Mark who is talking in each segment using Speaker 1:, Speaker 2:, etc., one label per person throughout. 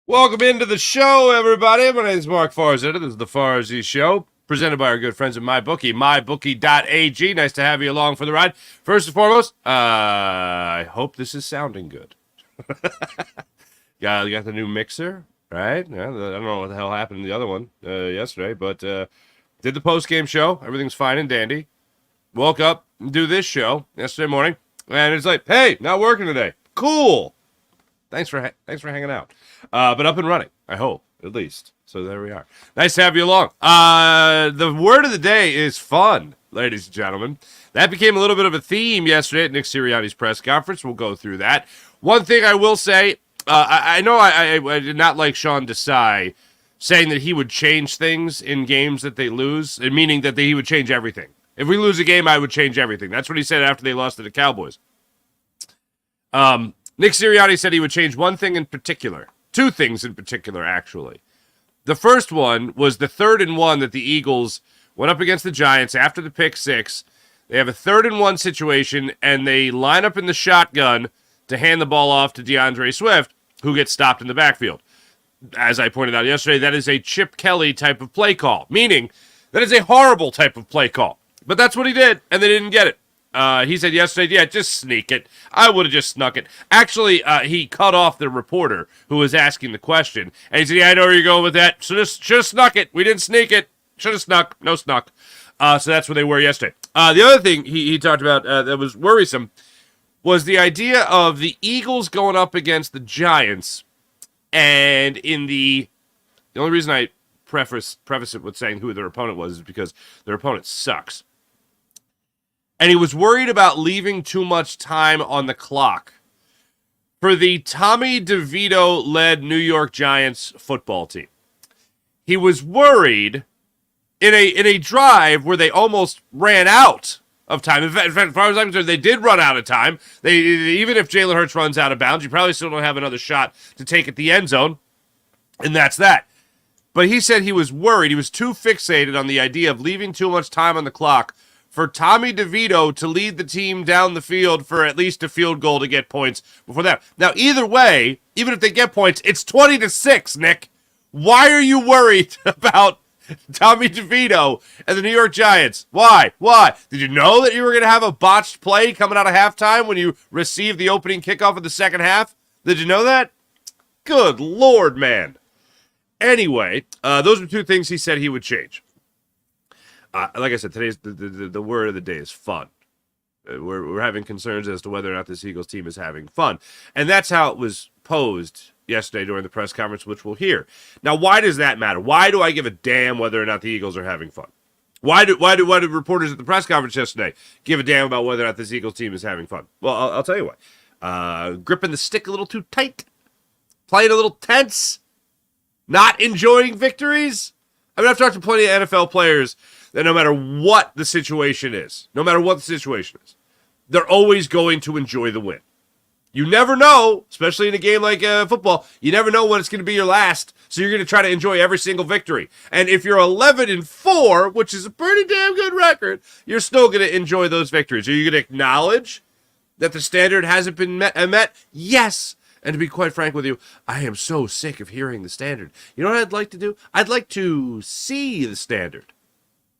Speaker 1: Welcome into the show, everybody. My name is Mark Farzetta. This is the Farzy Show, presented by our good friends at MyBookie, mybookie.ag. Nice to have you along for the ride. First and foremost, I hope this is sounding good. You got the new mixer, right? Yeah, I don't know what the hell happened to the other one yesterday, but did the post-game show. Everything's fine and dandy. Woke up and do this show yesterday morning, and it's like, hey, not working today. Cool. Thanks for hanging out. But up and running, I hope, at least. So there we are. Nice to have you along. The word of the day is fun, ladies and gentlemen. That became a little bit of a theme yesterday at Nick Sirianni's press conference. We'll go through that. One thing I will say, I know I did not like Sean Desai saying that he would change things in games that they lose, meaning that he would change everything. If we lose a game, I would change everything. That's what he said after they lost to the Cowboys. Nick Sirianni said he would change one thing in particular. Two things in particular, actually. The first one was the 3rd and 1 that the Eagles went up against the Giants after the pick six. They have a 3rd and 1 situation, and they line up in the shotgun to hand the ball off to DeAndre Swift, who gets stopped in the backfield. As I pointed out yesterday, that is a Chip Kelly type of play call, meaning that is a horrible type of play call. But that's what he did, and they didn't get it. He said yesterday, yeah, just sneak it. I would have just snuck it. Actually, he cut off the reporter who was asking the question. And he said, yeah, I know where you're going with that. So just should have snuck it. We didn't sneak it. Should have snuck. No snuck. So that's where they were yesterday. The other thing he talked about that was worrisome was the idea of the Eagles going up against the Giants. And in the only reason I preface it with saying who their opponent was is because their opponent sucks. And he was worried about leaving too much time on the clock for the Tommy DeVito-led New York Giants football team. He was worried in a drive where they almost ran out of time. In fact, as far as I'm concerned, they did run out of time. Even if Jalen Hurts runs out of bounds, you probably still don't have another shot to take at the end zone, and that's that. But he said he was worried. He was too fixated on the idea of leaving too much time on the clock for Tommy DeVito to lead the team down the field for at least a field goal to get points before that. Now, either way, even if they get points, it's 20-6, Nick. Why are you worried about Tommy DeVito and the New York Giants? Why? Did you know that you were going to have a botched play coming out of halftime when you received the opening kickoff of the second half? Did you know that? Good Lord, man. Anyway, those are two things he said he would change. Like I said, today's the word of the day is fun. We're having concerns as to whether or not this Eagles team is having fun. And that's how it was posed yesterday during the press conference, which we'll hear. Now, why does that matter? Why do I give a damn whether or not the Eagles are having fun? Why do reporters at the press conference yesterday give a damn about whether or not this Eagles team is having fun? Well, I'll tell you why. Gripping the stick a little too tight, playing a little tense, not enjoying victories. I mean, I've talked to plenty of NFL players that no matter what the situation is, they're always going to enjoy the win. You never know, especially in a game like football, you never know when it's going to be your last, so you're going to try to enjoy every single victory. And if you're 11-4, which is a pretty damn good record, you're still going to enjoy those victories. Are you going to acknowledge that the standard hasn't been met? Yes. And to be quite frank with you, I am so sick of hearing the standard. You know what I'd like to do? I'd like to see the standard.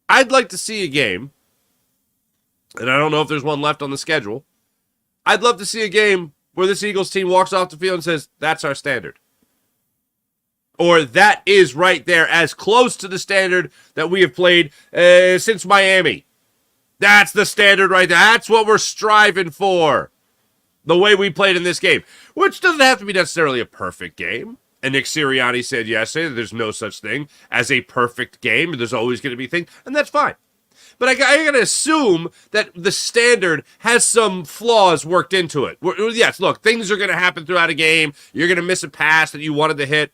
Speaker 1: I'd like to see a game, and I don't know if there's one left on the schedule. I'd love to see a game where this Eagles team walks off the field and says, that's our standard. Or that is right there, as close to the standard that we have played since Miami. That's the standard right there. That's what we're striving for. The way we played in this game, which doesn't have to be necessarily a perfect game. And Nick Sirianni said yesterday that there's no such thing as a perfect game. There's always going to be things, and that's fine. But I got to assume that the standard has some flaws worked into it. Yes, look, things are going to happen throughout a game. You're going to miss a pass that you wanted to hit.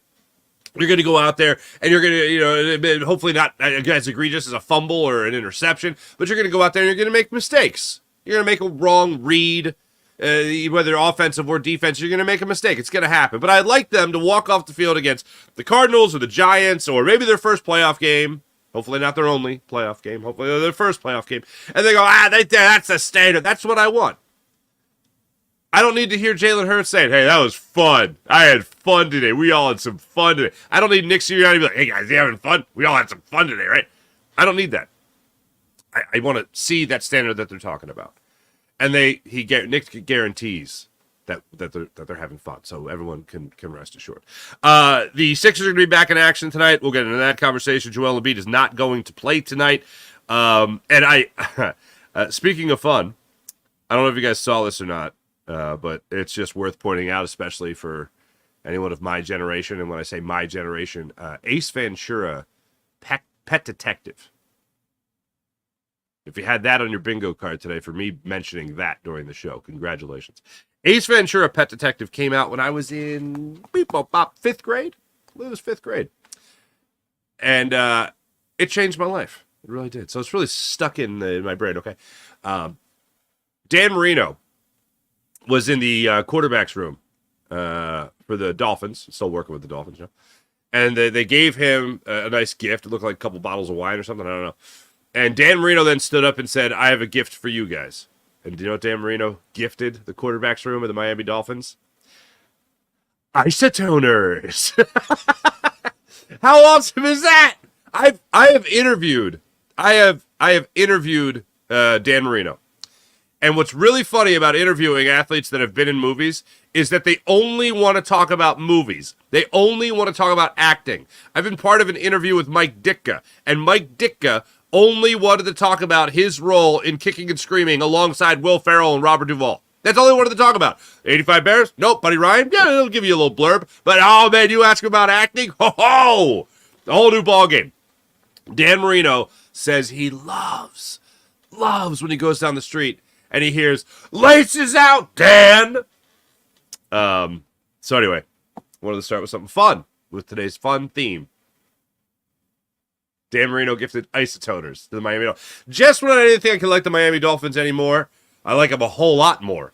Speaker 1: You're going to go out there, and you're going to, hopefully not as egregious as a fumble or an interception, but you're going to go out there and you're going to make mistakes. You're going to make a wrong read. Whether offensive or defense, you're going to make a mistake. It's going to happen. But I'd like them to walk off the field against the Cardinals or the Giants or maybe their first playoff game. Hopefully not their only playoff game. Hopefully their first playoff game. And they go, that's the standard. That's what I want. I don't need to hear Jalen Hurts saying, hey, that was fun. I had fun today. We all had some fun today. I don't need Nick Sirianni to be like, hey, guys, you having fun? We all had some fun today, right? I don't need that. I want to see that standard that they're talking about. And Nick guarantees that they're having fun, so everyone can rest assured. The Sixers are going to be back in action tonight. We'll get into that conversation. Joel Embiid is not going to play tonight. Speaking of fun, I don't know if you guys saw this or not, but it's just worth pointing out, especially for anyone of my generation. And when I say my generation, Ace Ventura, Pet Detective. If you had that on your bingo card today for me mentioning that during the show, congratulations. Ace Ventura, Pet Detective came out when I was in 5th grade. I believe it was 5th grade. And it changed my life. It really did. So it's really stuck in my brain, okay? Dan Marino was in the quarterback's room for the Dolphins. Still working with the Dolphins, you know? And they gave him a nice gift. It looked like a couple bottles of wine or something. I don't know. And Dan Marino then stood up and said, I have a gift for you guys. And do you know what Dan Marino gifted the quarterback's room of the Miami Dolphins? Isotoners. How awesome is that? I have interviewed Dan Marino. And what's really funny about interviewing athletes that have been in movies is that they only want to talk about movies. They only want to talk about acting. I've been part of an interview with Mike Ditka, and Mike Ditka only wanted to talk about his role in Kicking and Screaming alongside Will Ferrell and Robert Duvall. That's all he wanted to talk about. 85 Bears? Nope. Buddy Ryan? Yeah, he'll give you a little blurb. But, oh, man, you ask about acting? Ho-ho! The whole new ballgame. Dan Marino says he loves when he goes down the street and he hears, laces out, Dan! So anyway, wanted to start with something fun with today's fun theme. Dan Marino gifted isotoners to the Miami Dolphins. Just when I didn't think I could like the Miami Dolphins anymore, I like them a whole lot more.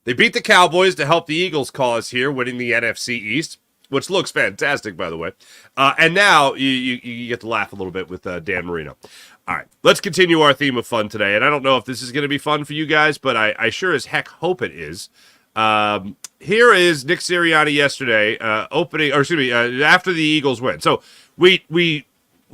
Speaker 1: They beat the Cowboys to help the Eagles' cause here, winning the NFC East, which looks fantastic, by the way. And now you get to laugh a little bit with Dan Marino. All right, let's continue our theme of fun today. And I don't know if this is going to be fun for you guys, but I sure as heck hope it is. Here is Nick Sirianni yesterday, after the Eagles win. So when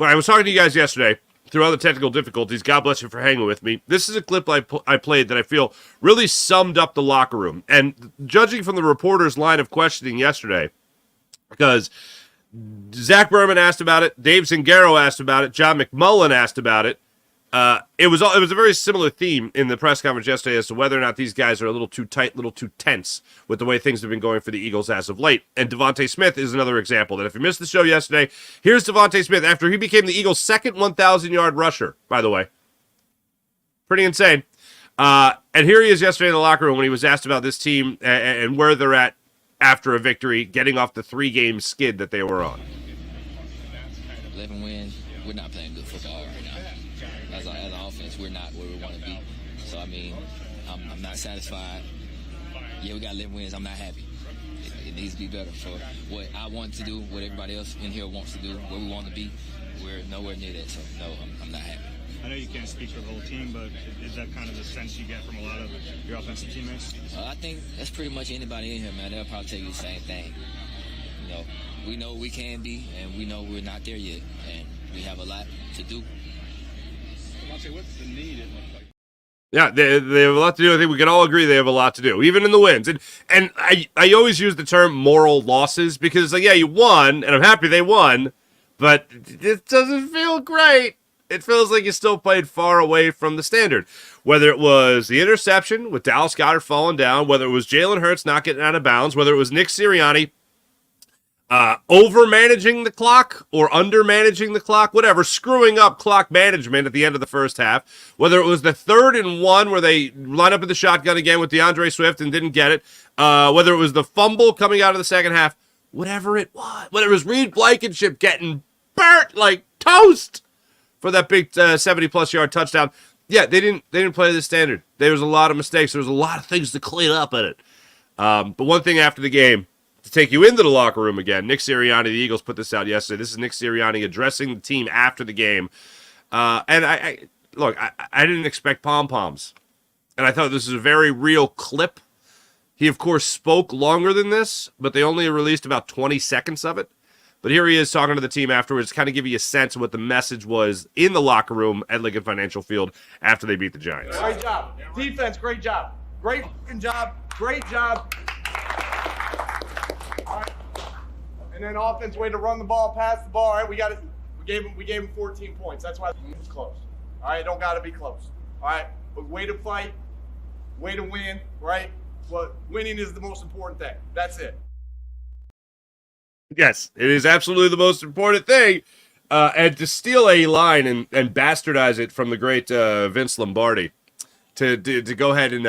Speaker 1: I was talking to you guys yesterday, through all the technical difficulties, God bless you for hanging with me. This is a clip I played that I feel really summed up the locker room. And judging from the reporter's line of questioning yesterday, because Zach Berman asked about it, Dave Zingaro asked about it, John McMullen asked about it. It was a very similar theme in the press conference yesterday as to whether or not these guys are a little too tight, a little too tense with the way things have been going for the Eagles as of late. And Devontae Smith is another example. That if you missed the show yesterday, here's Devontae Smith after he became the Eagles' second 1,000-yard rusher, by the way. Pretty insane. And here he is yesterday in the locker room when he was asked about this team and where they're at after a victory, getting off the 3-game skid that they were on.
Speaker 2: 11 wins, we're not playing good football right now. As an offense, we're not where we want to be. So, I mean, I'm not satisfied. Yeah, we got 11 wins. I'm not happy. It needs to be better for what I want to do, what everybody else in here wants to do, where we want to be. We're nowhere near that, so, no, I'm not happy.
Speaker 3: I know you can't speak for the whole team, but is that kind of the sense you get from a lot of your offensive teammates?
Speaker 2: I think that's pretty much anybody in here, man. They'll probably tell you the same thing. You know, we know we can be, and we know we're not there yet, and we have a lot to do.
Speaker 3: What's the need?
Speaker 1: Yeah, they have a lot to do. I think we can all agree they have a lot to do, even in the wins. And I always use the term moral losses because, like, yeah, you won, and I'm happy they won, but it doesn't feel great. It feels like you still played far away from the standard. Whether it was the interception with Dallas Goedert falling down, whether it was Jalen Hurts not getting out of bounds, whether it was Nick Sirianni over-managing the clock or under-managing the clock, whatever, screwing up clock management at the end of the first half, whether it was the 3rd and 1 where they line up in the shotgun again with DeAndre Swift and didn't get it, whether it was the fumble coming out of the second half, whatever it was, whether it was Reed Blankenship getting burnt like toast for that big 70-plus yard touchdown. Yeah, they didn't play the standard. There was a lot of mistakes. There was a lot of things to clean up in it. But one thing after the game, to take you into the locker room again, Nick Sirianni, the Eagles put this out yesterday. This is Nick Sirianni addressing the team after the game. And I didn't expect pom-poms. And I thought this was a very real clip He, of course, spoke longer than this, but they only released about 20 seconds of it. But here he is talking to the team afterwards, kind of give you a sense of what the message was in the locker room at Lincoln Financial Field after they beat the Giants.
Speaker 4: Great job. Defense, great job. Great job. Great job. All right. And then offense, way to run the ball, pass the ball. All right, we gave him 14 points. That's why it was close. All right, don't got to be close. All right, but way to fight, way to win, right? But winning is the most important thing. That's it.
Speaker 1: Yes, it is absolutely the most important thing. And to steal a line and bastardize it from the great Vince Lombardi, to go ahead and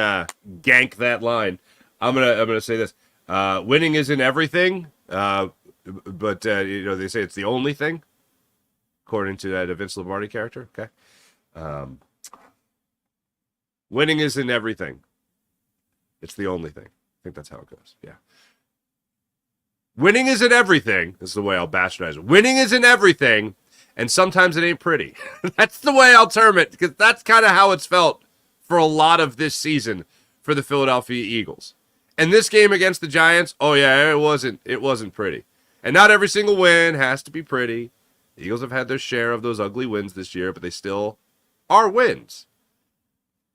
Speaker 1: gank that line, I'm gonna say this: winning isn't everything, but they say it's the only thing, according to that Vince Lombardi character. Okay, winning isn't everything; it's the only thing. I think that's how it goes. Yeah. Winning isn't everything. This is the way I'll bastardize it. Winning isn't everything, and sometimes it ain't pretty. That's the way I'll term it, because that's kind of how it's felt for a lot of this season for the Philadelphia Eagles. And this game against the Giants, oh yeah, it wasn't pretty. And not every single win has to be pretty. The Eagles have had their share of those ugly wins this year, but they still are wins.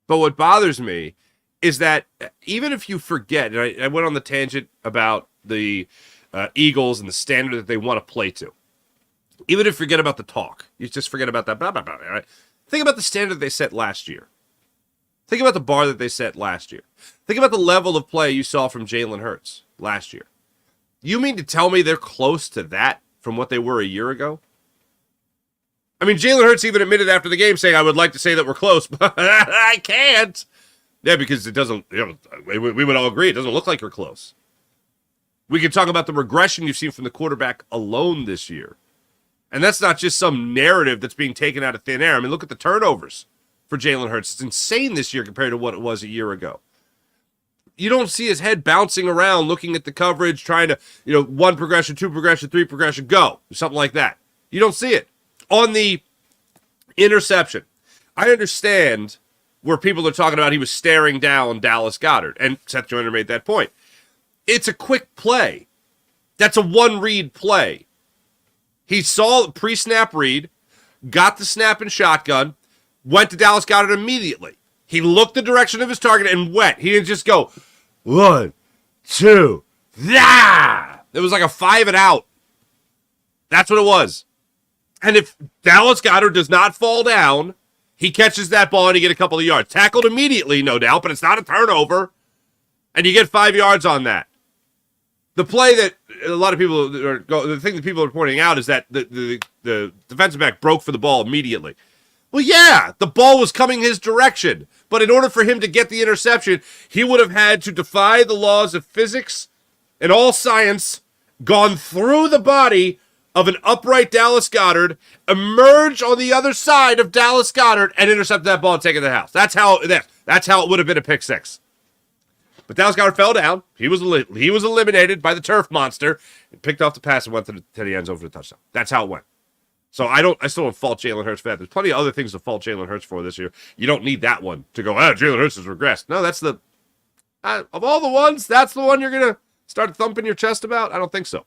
Speaker 1: But what bothers me is that even if you forget, and I went on the tangent about the Eagles and the standard that they want to play to. Even if you forget about the talk, you just forget about that, blah, blah, blah, right? Think about the standard they set last year. Think about the bar that they set last year. Think about the level of play you saw from Jalen Hurts last year. You mean to tell me they're close to that from what they were a year ago? I mean, Jalen Hurts even admitted after the game saying, I would like to say that we're close, but I can't. Yeah, because it doesn't, we would all agree, it doesn't look like you're close. We can talk about the regression you've seen from the quarterback alone this year. And that's not just some narrative that's being taken out of thin air. I mean, look at the turnovers for Jalen Hurts. It's insane this year compared to what it was a year ago. You don't see his head bouncing around, looking at the coverage, trying to, one progression, two progression, three progression, go. Something like that. You don't see it. On the interception, I understand where people are talking about he was staring down Dallas Goedert. And Seth Joyner made that point. It's a quick play. That's a one-read play. He saw the pre-snap read, got the snap and shotgun, went to Dallas Goedert immediately. He looked the direction of his target and went. He didn't just go, 1, 2, yeah! It was like a 5 and out. That's what it was. And if Dallas Goedert does not fall down, he catches that ball and you get a couple of yards. Tackled immediately, no doubt, but it's not a turnover. And you get 5 yards on that. The play that a lot of people the thing that people are pointing out is that the defensive back broke for the ball immediately. Well, yeah, the ball was coming his direction. But in order for him to get the interception, he would have had to defy the laws of physics and all science, gone through the body of an upright Dallas Goedert, emerge on the other side of Dallas Goedert, and intercept that ball and take it to the house. That's how it would have been a pick six. But Dallas Goedert fell down. He was eliminated by the turf monster and picked off the pass and went to the end zone for the touchdown. That's how it went. So I still don't fault Jalen Hurts for that. There's plenty of other things to fault Jalen Hurts for this year. You don't need that one to go, Jalen Hurts has regressed. No, that's of all the ones, that's the one you're going to start thumping your chest about? I don't think so.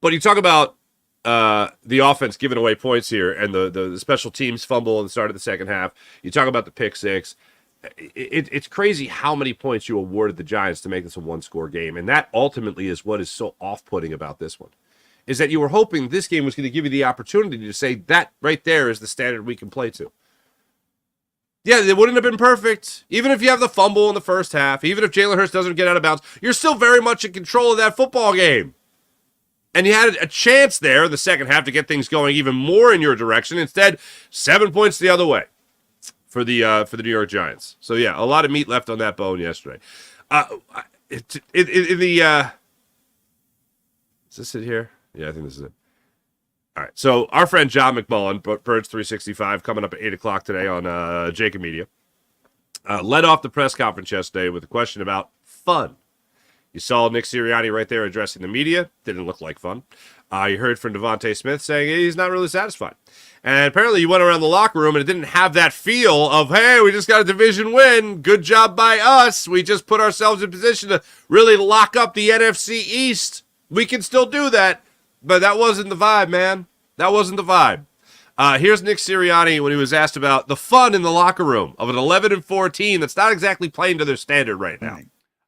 Speaker 1: But you talk about the offense giving away points here and the special teams fumble at the start of the second half. You talk about the pick six. It's crazy how many points you awarded the Giants to make this a one-score game. And that ultimately is what is so off-putting about this one, is that you were hoping this game was going to give you the opportunity to say that right there is the standard we can play to. Yeah, it wouldn't have been perfect. Even if you have the fumble in the first half, even if Jalen Hurts doesn't get out of bounds, you're still very much in control of that football game. And you had a chance there in the second half to get things going even more in your direction. Instead, 7 points the other way for the New York Giants. So yeah, a lot of meat left on that bone yesterday. Is this it here? Yeah, I think this is it. All right. So our friend John McMullen, Birds 365, coming up at 8 o'clock today on Jacob Media, led off the press conference yesterday with a question about fun. You saw Nick Sirianni right there addressing the media. Didn't look like fun. You heard from Devontae Smith saying he's not really satisfied. And apparently you went around the locker room and it didn't have that feel of, hey, we just got a division win. Good job by us. We just put ourselves in position to really lock up the NFC East. We can still do that. But that wasn't the vibe, man. That wasn't the vibe. Here's Nick Sirianni when he was asked about the fun in the locker room of an 11-4 team that's not exactly playing to their standard right now.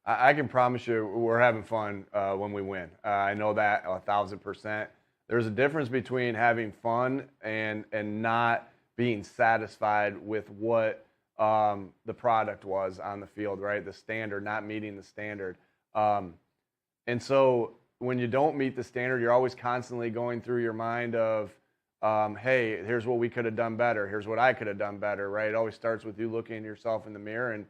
Speaker 5: I can promise you we're having fun when we win. I know that 1,000%. There's a difference between having fun and not being satisfied with what the product was on the field, right? The standard, not meeting the standard. And so when you don't meet the standard, you're always constantly going through your mind of, hey, here's what we could have done better. Here's what I could have done better, right? It always starts with you looking at yourself in the mirror.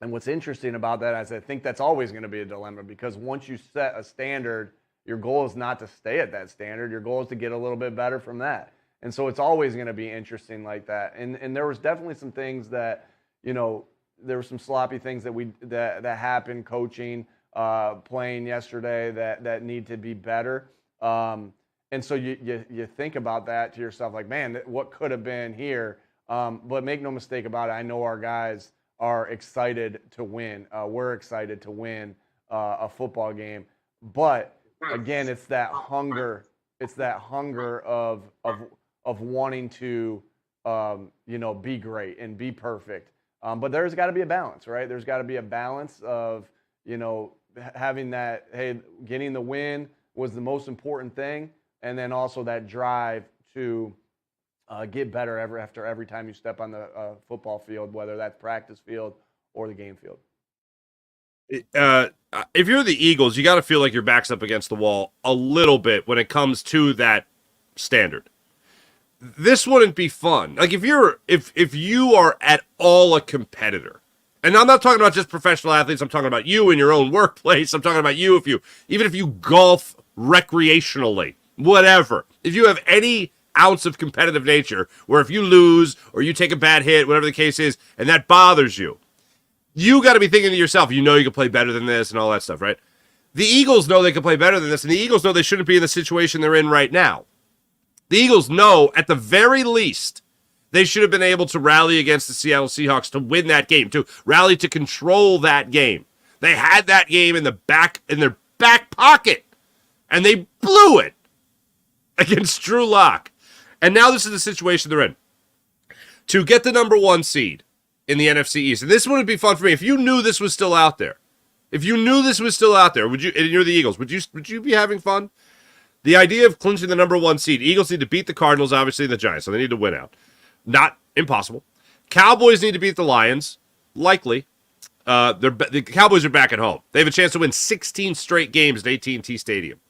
Speaker 5: And what's interesting about that is I think that's always going to be a dilemma, because once you set a standard, your goal is not to stay at that standard. Your goal is to get a little bit better from that. And so it's always going to be interesting like that. And there was definitely some things that, there were some sloppy things that happened coaching, playing yesterday that need to be better. And so you think about that to yourself, like, man, what could have been here? But make no mistake about it, I know our guys are excited to win. We're excited to win a football game. But again, it's that hunger. It's that hunger of wanting to, be great and be perfect. But there's got to be a balance, right? There's got to be a balance of, having that, hey, getting the win was the most important thing, and then also that drive to get better after every time you step on the football field, whether that's practice field or the game field.
Speaker 1: If you're the Eagles, you got to feel like your back's up against the wall a little bit when it comes to that standard. This wouldn't be fun. Like if you are at all a competitor, and I'm not talking about just professional athletes, I'm talking about you in your own workplace. I'm talking about you even if you golf recreationally, whatever. If you have any ounce of competitive nature where if you lose or you take a bad hit, whatever the case is, and that bothers you, you got to be thinking to yourself, you can play better than this and all that stuff, right? The Eagles know they can play better than this, and the Eagles know they shouldn't be in the situation they're in right now. The Eagles know, at the very least, they should have been able to rally against the Seattle Seahawks to win that game, to rally to control that game. They had that game in their back pocket, and they blew it against Drew Lock. And now this is the situation they're in. To get the number 1 seed in the NFC East, and this wouldn't be fun for me. If you knew this was still out there, would you, and you're the Eagles, would you be having fun? The idea of clinching the number 1 seed, Eagles need to beat the Cardinals, obviously, and the Giants, so they need to win out. Not impossible. Cowboys need to beat the Lions, likely. The Cowboys are back at home. They have a chance to win 16 straight games at AT&T Stadium.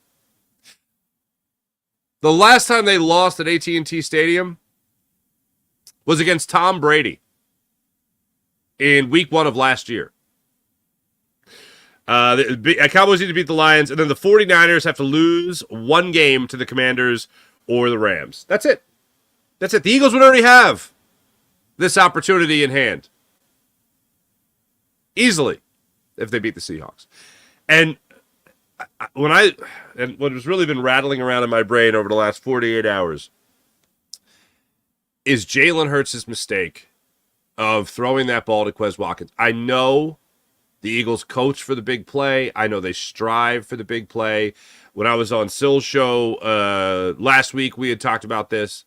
Speaker 1: The last time they lost at AT&T Stadium was against Tom Brady in week 1 of last year. The Cowboys need to beat the Lions, and then the 49ers have to lose 1 game to the Commanders or the Rams. That's it. The Eagles would already have this opportunity in hand easily if they beat the Seahawks. And what has really been rattling around in my brain over the last 48 hours is Jalen Hurts' mistake of throwing that ball to Quez Watkins. I know the Eagles coach for the big play. I know they strive for the big play. When I was on Sill's show last week, we had talked about this.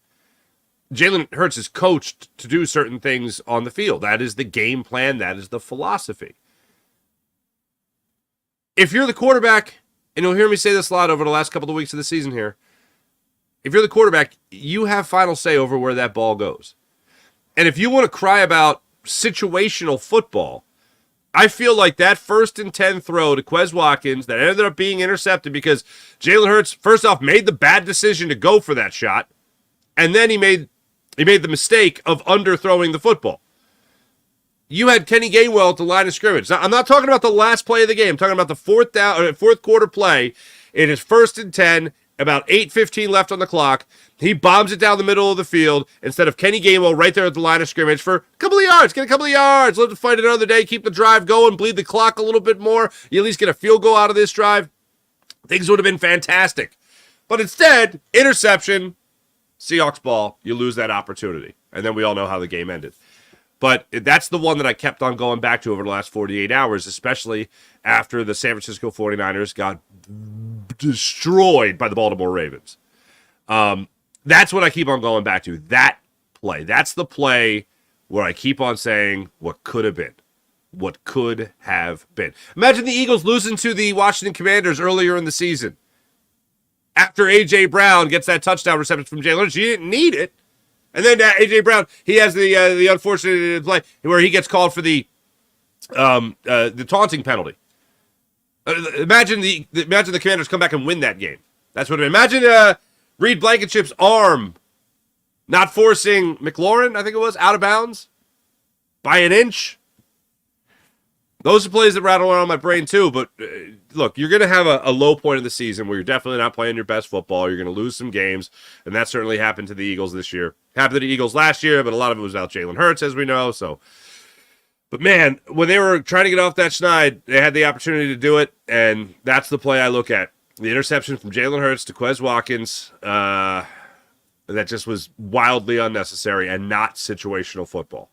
Speaker 1: Jalen Hurts is coached to do certain things on the field. That is the game plan. That is the philosophy. If you're the quarterback, and you'll hear me say this a lot over the last couple of weeks of the season here, if you're the quarterback, you have final say over where that ball goes. And if you want to cry about situational football, I feel like that 1st and 10 throw to Quez Watkins that ended up being intercepted because Jalen Hurts, first off, made the bad decision to go for that shot, and then he made the mistake of underthrowing the football. You had Kenny Gainwell at the line of scrimmage. Now, I'm not talking about the last play of the game. I'm talking about the fourth quarter play. It is 1st and 10. about 8:15 left on the clock. He bombs it down the middle of the field instead of Kenny Gainwell right there at the line of scrimmage for a couple of yards. Get a couple of yards. Let him fight it another day. Keep the drive going. Bleed the clock a little bit more. You at least get a field goal out of this drive. Things would have been fantastic. But instead, interception, Seahawks ball. You lose that opportunity. And then we all know how the game ended. But that's the one that I kept on going back to over the last 48 hours, especially after the San Francisco 49ers got destroyed by the Baltimore Ravens. That's what I keep on going back to, that play. That's the play where I keep on saying what could have been. What could have been. Imagine the Eagles losing to the Washington Commanders earlier in the season. After A.J. Brown gets that touchdown reception from Jalen Hurts, you didn't need it. And then A.J. Brown, he has the unfortunate play where he gets called for the taunting penalty. Imagine the Commanders come back and win that game. That's what it is. Imagine Reed Blankenship's arm not forcing McLaurin, I think it was, out of bounds by an inch. Those are plays that rattle around my brain too. But look, you're going to have a low point of the season where you're definitely not playing your best football. You're going to lose some games, and that certainly happened to the Eagles this year. Happened to the Eagles last year, but a lot of it was without Jalen Hurts, as we know. So, but man, when they were trying to get off that schneid, they had the opportunity to do it, and that's the play I look at. The interception from Jalen Hurts to Quez Watkins, that just was wildly unnecessary and not situational football.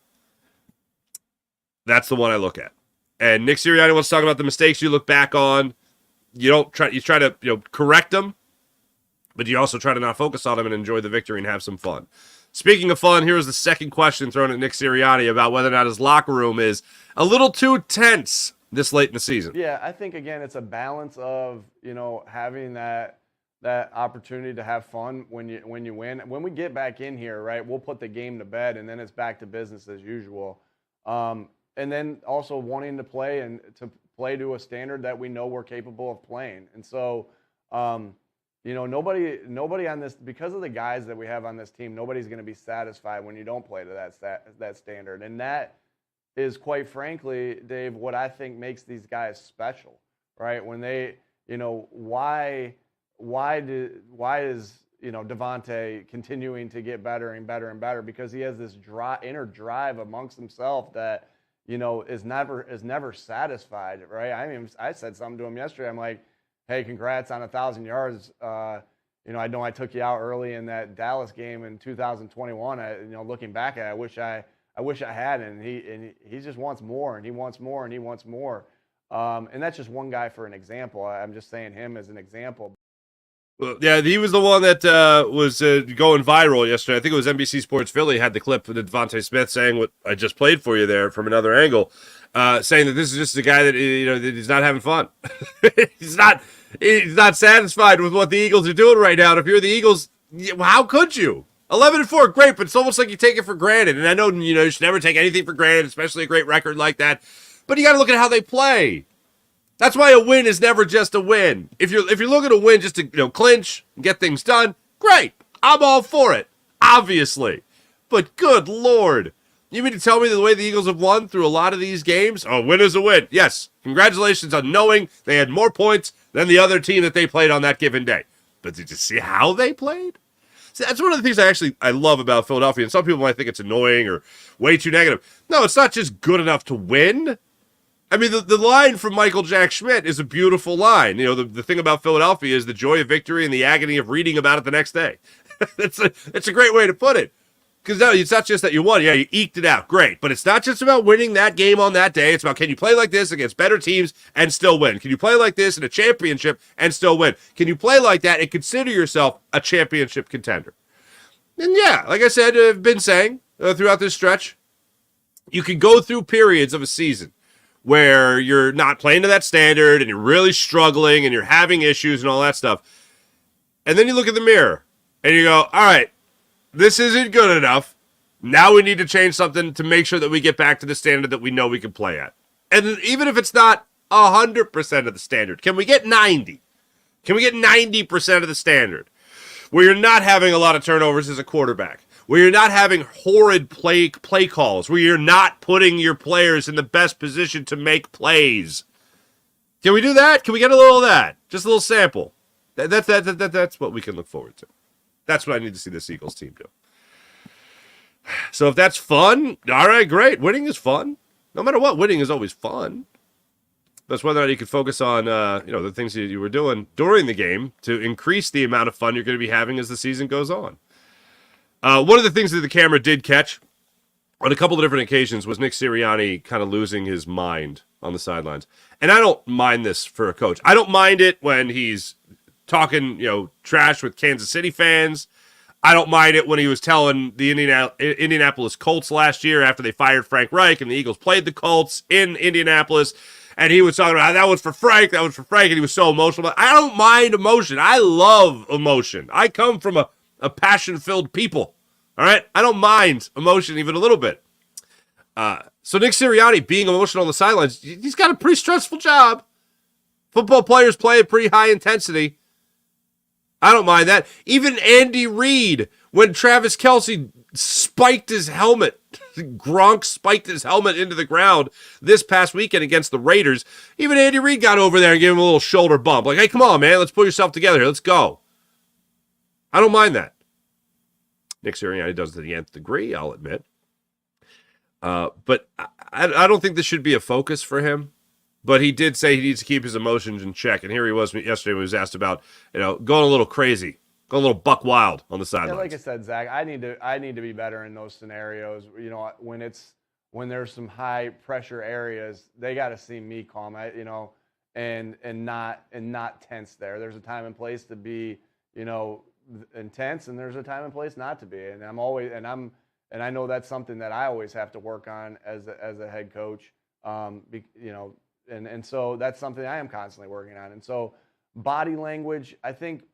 Speaker 1: That's the one I look at. And Nick Sirianni wants to talk about the mistakes you look back on. You try to correct them, but you also try to not focus on them and enjoy the victory and have some fun. Speaking of fun, here's the second question thrown at Nick Sirianni about whether or not his locker room is a little too tense this late in the season.
Speaker 5: Yeah, I think, again, it's a balance of, having that opportunity to have fun when you win. When we get back in here, right, we'll put the game to bed, and then it's back to business as usual. And then also wanting to play and to play to a standard that we know we're capable of playing. And so, nobody on this, because of the guys that we have on this team, nobody's going to be satisfied when you don't play to that standard. And that is, quite frankly, Dave, what I think makes these guys special, right? When they, why is Devontae continuing to get better and better and better? Because he has this inner drive amongst himself that, is never satisfied, right? I said something to him yesterday. I'm like, hey, congrats on 1,000 yards. I know I took you out early in that Dallas game in 2021. Looking back at it, I wish I had, and he just wants more, and he wants more, and he wants more. And that's just one guy for an example. I'm just saying him as an example.
Speaker 1: Well, yeah, he was the one that was going viral yesterday. I think it was NBC Sports Philly had the clip of Devontae Smith saying what I just played for you there from another angle, saying that this is just a guy that that he's not having fun. he's not satisfied with what the Eagles are doing right now. And if you're the Eagles, how could you? 11-4, great, but it's almost like you take it for granted. And I know you should never take anything for granted, especially a great record like that. But you got to look at how they play. That's why a win is never just a win. If you're looking to win just to clinch and get things done, great. I'm all for it, obviously. But good Lord, you mean to tell me that the way the Eagles have won through a lot of these games, a win is a win. Yes, congratulations on knowing they had more points than the other team that they played on that given day. But did you see how they played? See, that's one of the things I love about Philadelphia. And some people might think it's annoying or way too negative. No, it's not just good enough to win. I mean, the line from Michael Jack Schmidt is a beautiful line. The thing about Philadelphia is the joy of victory and the agony of reading about it the next day. It's a great way to put it. Because no, it's not just that you won. Yeah, you eked it out. Great. But it's not just about winning that game on that day. It's about, can you play like this against better teams and still win? Can you play like this in a championship and still win? Can you play like that and consider yourself a championship contender? And yeah, like I said, I've been saying throughout this stretch, you can go through periods of a season where you're not playing to that standard and you're really struggling and you're having issues and all that stuff. And then you look in the mirror and you go, all right, this isn't good enough. Now we need to change something to make sure that we get back to the standard that we know we can play at. And even if it's not 100% of the standard, can we get 90? Can we get 90% of the standard? Where you're not having a lot of turnovers as a quarterback, where you're not having horrid play calls, where you're not putting your players in the best position to make plays. Can we do that? Can we get a little of that? Just a little sample. That's what we can look forward to. That's what I need to see this Eagles team do. So if that's fun, all right, great. Winning is fun. No matter what, winning is always fun. That's whether or not you could focus on, the things that you were doing during the game to increase the amount of fun you're going to be having as the season goes on. One of the things that the camera did catch on a couple of different occasions was Nick Sirianni kind of losing his mind on the sidelines. And I don't mind this for a coach. I don't mind it when he's talking, trash with Kansas City fans. I don't mind it when he was telling the Indianapolis Colts last year after they fired Frank Reich and the Eagles played the Colts in Indianapolis. And he was talking about that was for Frank, and he was so emotional. But I don't mind emotion. I love emotion. I come from a passion-filled people. All right? I don't mind emotion even a little bit. So Nick Sirianni being emotional on the sidelines, he's got a pretty stressful job. Football players play at pretty high intensity. I don't mind that. Even Andy Reid, when Travis Kelce spiked his helmet, Gronk spiked his helmet into the ground this past weekend against the Raiders, even Andy Reid got over there and gave him a little shoulder bump. Like, hey, come on, man, let's pull yourself together here. Let's go. I don't mind that. Nick Sirianni does to the nth degree, I'll admit. But I don't think this should be a focus for him. But he did say he needs to keep his emotions in check. And here he was yesterday when he was asked about, going a little crazy, going a little buck wild on the sidelines.
Speaker 5: Yeah, like I said, Zach, I need to be better in those scenarios. When there's some high pressure areas, they got to see me calm. And not tense there. There's a time and place to be, intense, and there's a time and place not to be. And I know that's something that I always have to work on as a head coach. And so that's something I am constantly working on. And so body language, I think,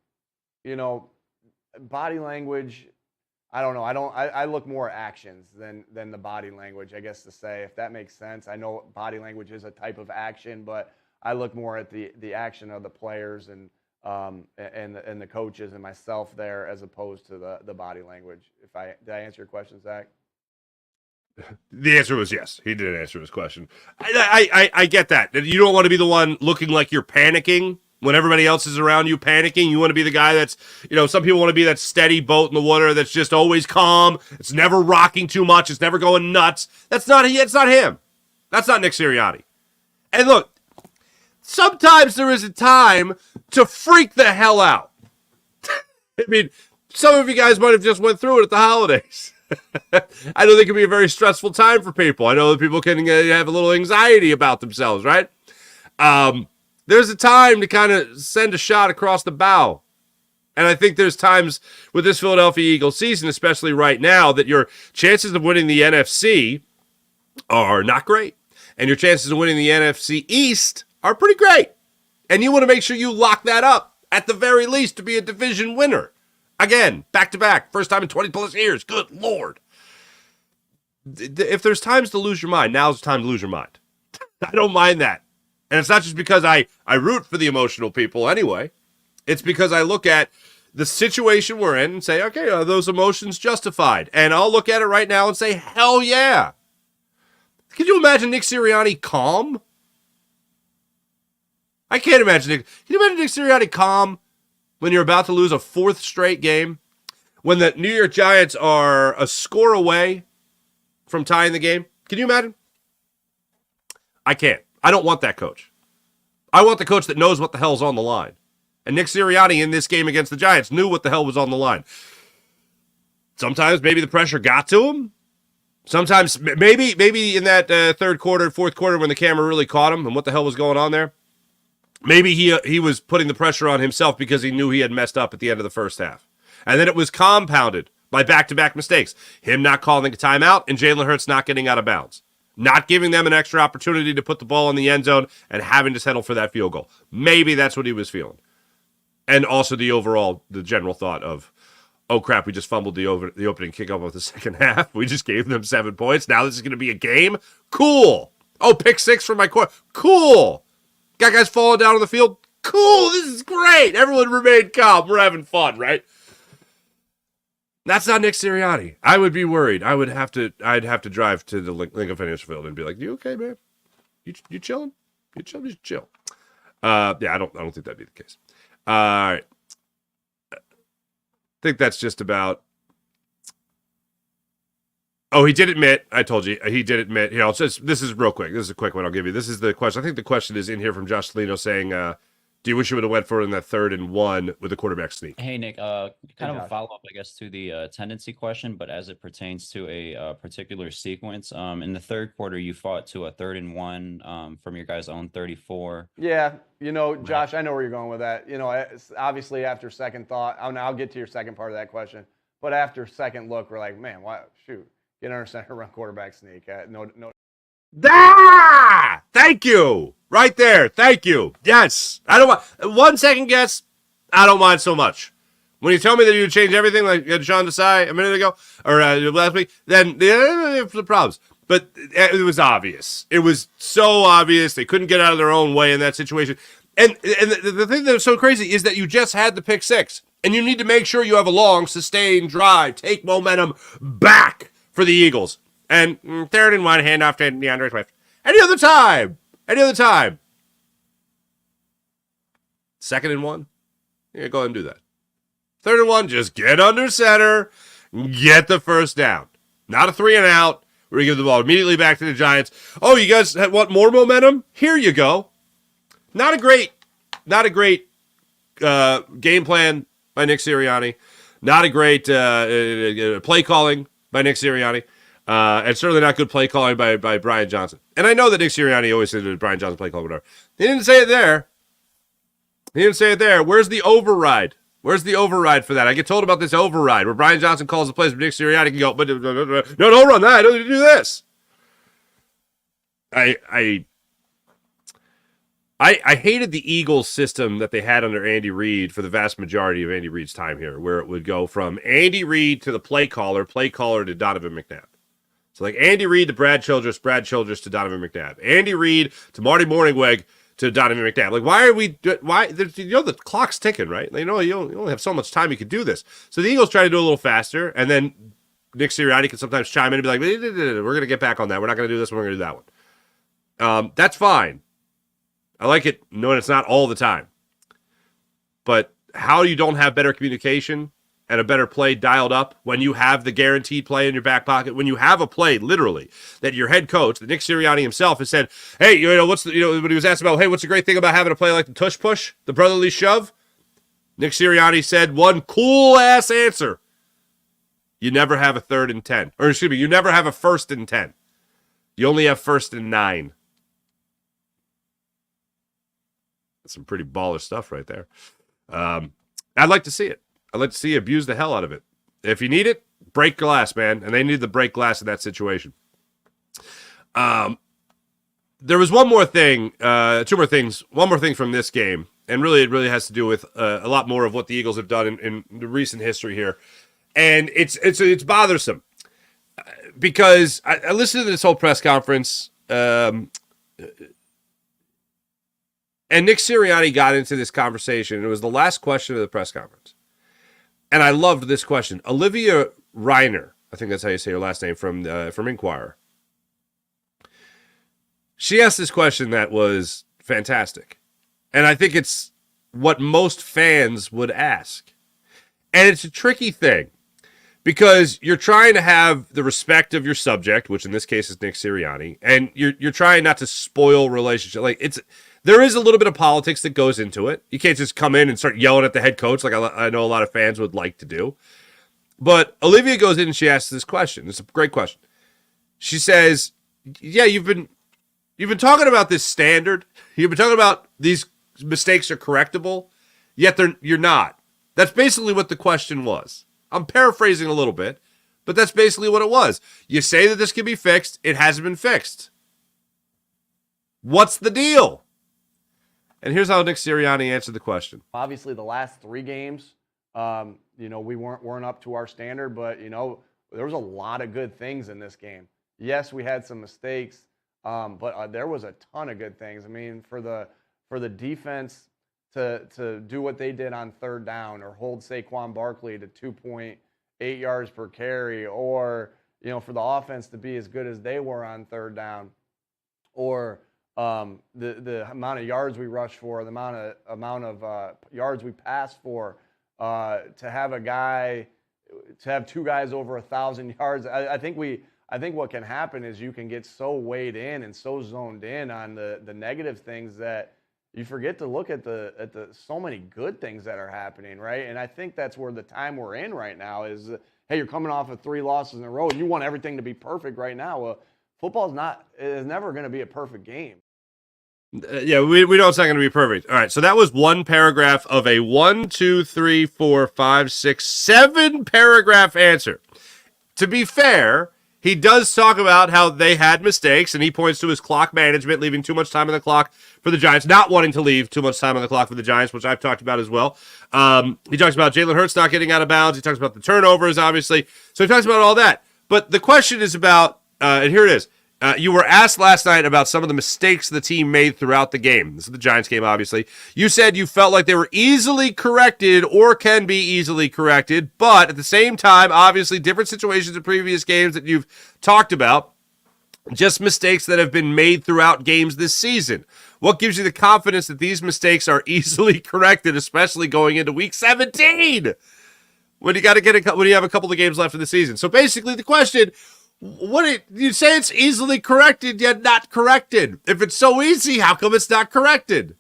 Speaker 5: body language, I don't know. I look more at actions than the body language, I guess to say, if that makes sense. I know body language is a type of action, but I look more at the action of the players and the coaches and myself there as opposed to the body language. Did I answer your question, Zach?
Speaker 1: The answer was yes. He did answer his question. I get that. You don't want to be the one looking like you're panicking when everybody else is around you panicking. You want to be the guy that's, some people want to be that steady boat in the water that's just always calm. It's never rocking too much. It's never going nuts. It's not him. That's not Nick Sirianni. And look, sometimes there is a time to freak the hell out. I mean, some of you guys might have just went through it at the holidays. I know they can be a very stressful time for people. I know that people can have a little anxiety about themselves, right? There's a time to kind of send a shot across the bow. And I think there's times with this Philadelphia Eagles season, especially right now, that your chances of winning the NFC are not great. And your chances of winning the NFC East are pretty great. And you want to make sure you lock that up at the very least to be a division winner. Again, back-to-back, first time in 20-plus years. Good Lord. If there's times to lose your mind, now's the time to lose your mind. I don't mind that. And it's not just because I root for the emotional people anyway. It's because I look at the situation we're in and say, okay, are those emotions justified? And I'll look at it right now and say, hell yeah. Can you imagine Nick Sirianni calm? I can't imagine Nick. Can you imagine Nick Sirianni calm when you're about to lose a fourth straight game? When the New York Giants are a score away from tying the game? Can you imagine? I can't. I don't want that coach. I want the coach that knows what the hell's on the line. And Nick Sirianni in this game against the Giants knew what the hell was on the line. Sometimes maybe the pressure got to him. Sometimes maybe in that third quarter, fourth quarter when the camera really caught him and what the hell was going on there. Maybe he was putting the pressure on himself because he knew he had messed up at the end of the first half. And then it was compounded by back-to-back mistakes. Him not calling a timeout and Jalen Hurts not getting out of bounds. Not giving them an extra opportunity to put the ball in the end zone and having to settle for that field goal. Maybe that's what he was feeling. And also the general thought of, oh crap, we just fumbled the opening kickoff of the second half. We just gave them 7 points. Now this is going to be a game? Cool. Oh, pick 6 for my core. Cool. Got guys falling down on the field? Cool, this is great. Everyone remain calm. We're having fun, right? That's not Nick Sirianni. I would be worried. I'd have to drive to the Lincoln Financial Field and be like, you okay, man? You chilling? You chill? Just chill. Yeah, I don't think that'd be the case. All right. I think that's just about. Oh, he did admit. I told you he did admit. You know, this is real quick. This is a quick one. I'll give you. This is the question. I think the question is in here from Josh Salino saying, "Do you wish you would have went for it in that 3rd and 1 with the quarterback sneak?"
Speaker 6: Hey, Nick, kind of a follow-up, I guess, to the tendency question, but as it pertains to a particular sequence, in the third quarter, you fought to a 3rd and 1 from your guys' own 34.
Speaker 5: Yeah, you know, Josh, I know where you're going with that. You know, obviously after second thought, I'll get to your second part of that question, but after second look, we're like, man, why? Shoot, get under center, run quarterback sneak. No.
Speaker 1: Ah! Thank you. Right there. Thank you. Yes. I don't want 1 second guess. I don't mind so much. When you tell me that you change everything, like Sean Desai a minute ago or last week, then the problems. But it was obvious. It was so obvious. They couldn't get out of their own way in that situation. And the thing that's so crazy is that you just had the pick 6, and you need to make sure you have a long, sustained drive, take momentum back for the Eagles. And 3rd and 1, handoff to DeAndre Swift. Any other time. 2nd and 1. Yeah, go ahead and do that. 3rd and 1, just get under center, get the first down. Not a 3 and out. We're going to give the ball immediately back to the Giants. Oh, you guys want more momentum? Here you go. Not a great game plan by Nick Sirianni. Not a great play calling by Nick Sirianni. And certainly not good play calling by Brian Johnson. And I know that Nick Sirianni always said that Brian Johnson play calling, whatever. He didn't say it there. Where's the override? Where's the override for that? I get told about this override where Brian Johnson calls the plays, but Nick Sirianni can go, but no, don't run that. I don't need to do this. I hated the Eagles system that they had under Andy Reid for the vast majority of Andy Reid's time here, where it would go from Andy Reid to the play caller to Donovan McNabb. So like Andy Reid to Brad Childress to Donovan McNabb. Andy Reid to Marty Morningweg to Donovan McNabb. Like, why, you know, the clock's ticking, right? You know, you only have so much time you could do this. So the Eagles try to do a little faster, and then Nick Sirianni can sometimes chime in and be like, we're going to get back on that. We're not going to do this one, we're going to do that one. That's fine. I like it knowing it's not all the time. But how you don't have better communication and a better play dialed up when you have the guaranteed play in your back pocket, when you have a play, literally, that your head coach, that Nick Sirianni himself, has said, hey, you know, when he was asked about, hey, what's the great thing about having a play like the tush push, the brotherly shove? Nick Sirianni said one cool-ass answer. You never have a 3rd and 10. Or, excuse me, you never have a 1st and 10. You only have 1st and 9. That's some pretty baller stuff right there. I'd like to see it. I'd like to see you abuse the hell out of it. If you need it, break glass, man. And they need to break glass in that situation. There was one more thing, 2 more things. One more thing from this game. And really, it really has to do with a lot more of what the Eagles have done in the recent history here. And it's bothersome. Because I listened to this whole press conference. And Nick Sirianni got into this conversation. It was the last question of the press conference. And I loved this question. Olivia Reiner, I think that's how you say her last name, from Inquirer. She asked this question that was fantastic. And I think it's what most fans would ask. And it's a tricky thing. Because you're trying to have the respect of your subject, which in this case is Nick Sirianni, and you're trying not to spoil relationship. Like there is a little bit of politics that goes into it. You can't just come in and start yelling at the head coach like I know a lot of fans would like to do. But Olivia goes in and she asks this question. It's a great question. She says, "Yeah, you've been talking about this standard. You've been talking about these mistakes are correctable, yet you're not." That's basically what the question was. I'm paraphrasing a little bit, but that's basically what it was. You say that this can be fixed. It hasn't been fixed. What's the deal? And here's how Nick Sirianni answered the question.
Speaker 5: Obviously, the last 3 games, you know, we weren't up to our standard, but, you know, there was a lot of good things in this game. Yes, we had some mistakes, but there was a ton of good things. I mean, for the defense to do what they did on 3rd down, or hold Saquon Barkley to 2.8 yards per carry, or, you know, for the offense to be as good as they were on 3rd down, or the amount of yards we rushed for, the amount of yards we passed for, to have two guys over 1,000 yards. I think what can happen is you can get so weighed in and so zoned in on the negative things that you forget to look at the so many good things that are happening, right? And I think that's where the time we're in right now is, hey, you're coming off of 3 losses in a row. You want everything to be perfect right now. Well, football is never going to be a perfect game.
Speaker 1: Yeah, we know it's not going to be perfect. All right, so that was one paragraph of a 1, 2, 3, 4, 5, 6, 7 paragraph answer. To be fair, he does talk about how they had mistakes, and he points to his clock management, leaving too much time on the clock for the Giants, not wanting to leave too much time on the clock for the Giants, which I've talked about as well. He talks about Jalen Hurts not getting out of bounds. He talks about the turnovers, obviously. So he talks about all that. But the question is about, and here it is, you were asked last night about some of the mistakes the team made throughout the game. This is the Giants game, obviously. You said you felt like they were easily corrected or can be easily corrected, but at the same time, obviously, different situations in previous games that you've talked about, just mistakes that have been made throughout games this season. What gives you the confidence that these mistakes are easily corrected, especially going into Week 17, when you got to when you have a couple of games left in the season? So basically, the question: you say it's easily corrected yet not corrected? If it's so easy, how come it's not corrected?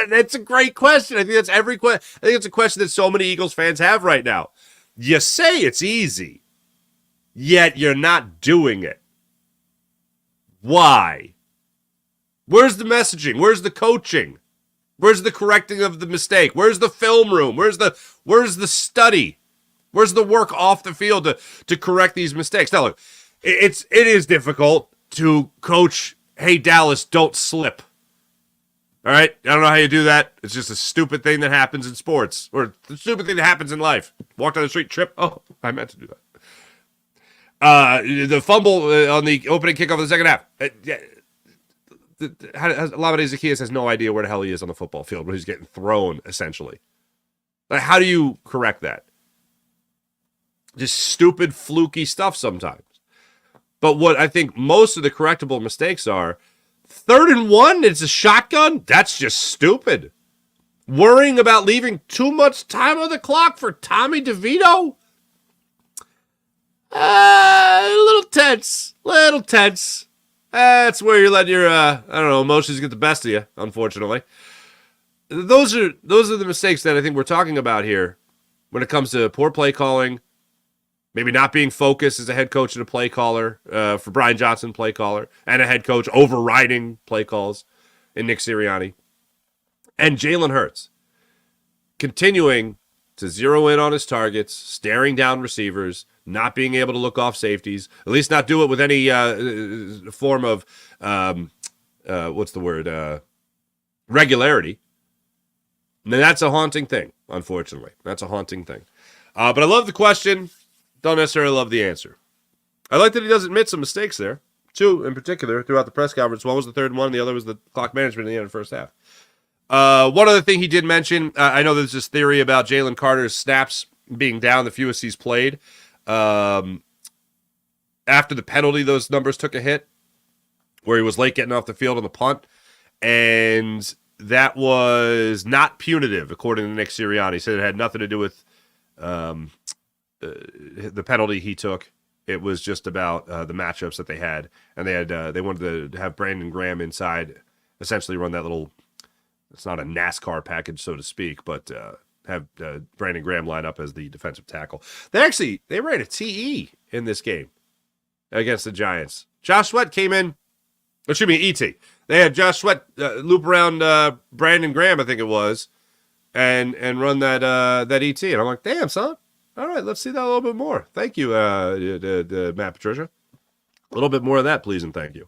Speaker 1: That's a great question. I think that's I think it's a question that so many Eagles fans have right now. You say it's easy, yet you're not doing it. Why? Where's the messaging? Where's the coaching? Where's the correcting of the mistake? Where's the film room? Where's the study? Where's the work off the field to correct these mistakes? Now look, it is difficult to coach, hey, Dallas, don't slip. All right? I don't know how you do that. It's just a stupid thing that happens in sports, or the stupid thing that happens in life. Walk down the street, trip. Oh, I meant to do that. The fumble on the opening kickoff of the second half. Lamine Zaccheaus has no idea where the hell he is on the football field when he's getting thrown, essentially. Like, how do you correct that? Just stupid, fluky stuff sometimes. But what I think most of the correctable mistakes are, 3rd and 1, it's a shotgun? That's just stupid. Worrying about leaving too much time on the clock for Tommy DeVito? A little tense. That's where you let your, emotions get the best of you, unfortunately. Those are the mistakes that I think we're talking about here when it comes to poor play calling, maybe not being focused as a head coach and a play caller, for Brian Johnson, play caller, and a head coach overriding play calls in Nick Sirianni. And Jalen Hurts continuing to zero in on his targets, staring down receivers, not being able to look off safeties, at least not do it with any form of, regularity. And that's a haunting thing, unfortunately. That's a haunting thing. But I love the question. Don't necessarily love the answer. I like that he does admit some mistakes there. 2 in particular throughout the press conference. One was the 3rd and 1, and the other was the clock management in the end of the first half. One other thing he did mention, I know there's this theory about Jalen Carter's snaps being down the fewest he's played. After the penalty, those numbers took a hit where he was late getting off the field on the punt. And that was not punitive, according to Nick Sirianni. He said it had nothing to do with the penalty he took. It was just about the matchups that they had. And they wanted to have Brandon Graham inside, essentially run that little, it's not a NASCAR package, so to speak, but have Brandon Graham line up as the defensive tackle. They ran a TE in this game against the Giants. Josh Sweat came in, ET. They had Josh Sweat loop around Brandon Graham, I think it was, and run that ET. And I'm like, damn, son. All right, let's see that a little bit more. Thank you, Matt Patricia. A little bit more of that, please, and thank you.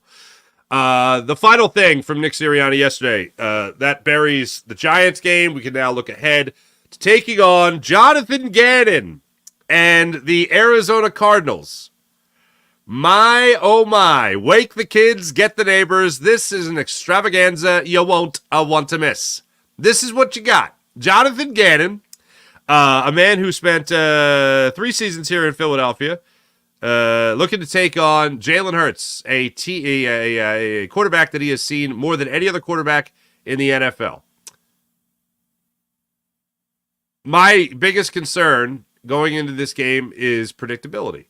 Speaker 1: The final thing from Nick Sirianni yesterday, that buries the Giants game. We can now look ahead to taking on Jonathan Gannon and the Arizona Cardinals. My, oh my, wake the kids, get the neighbors. This is an extravaganza you won't want to miss. This is what you got. Jonathan Gannon, a man who spent 3 seasons here in Philadelphia, looking to take on Jalen Hurts, a quarterback that he has seen more than any other quarterback in the NFL. My biggest concern going into this game is predictability.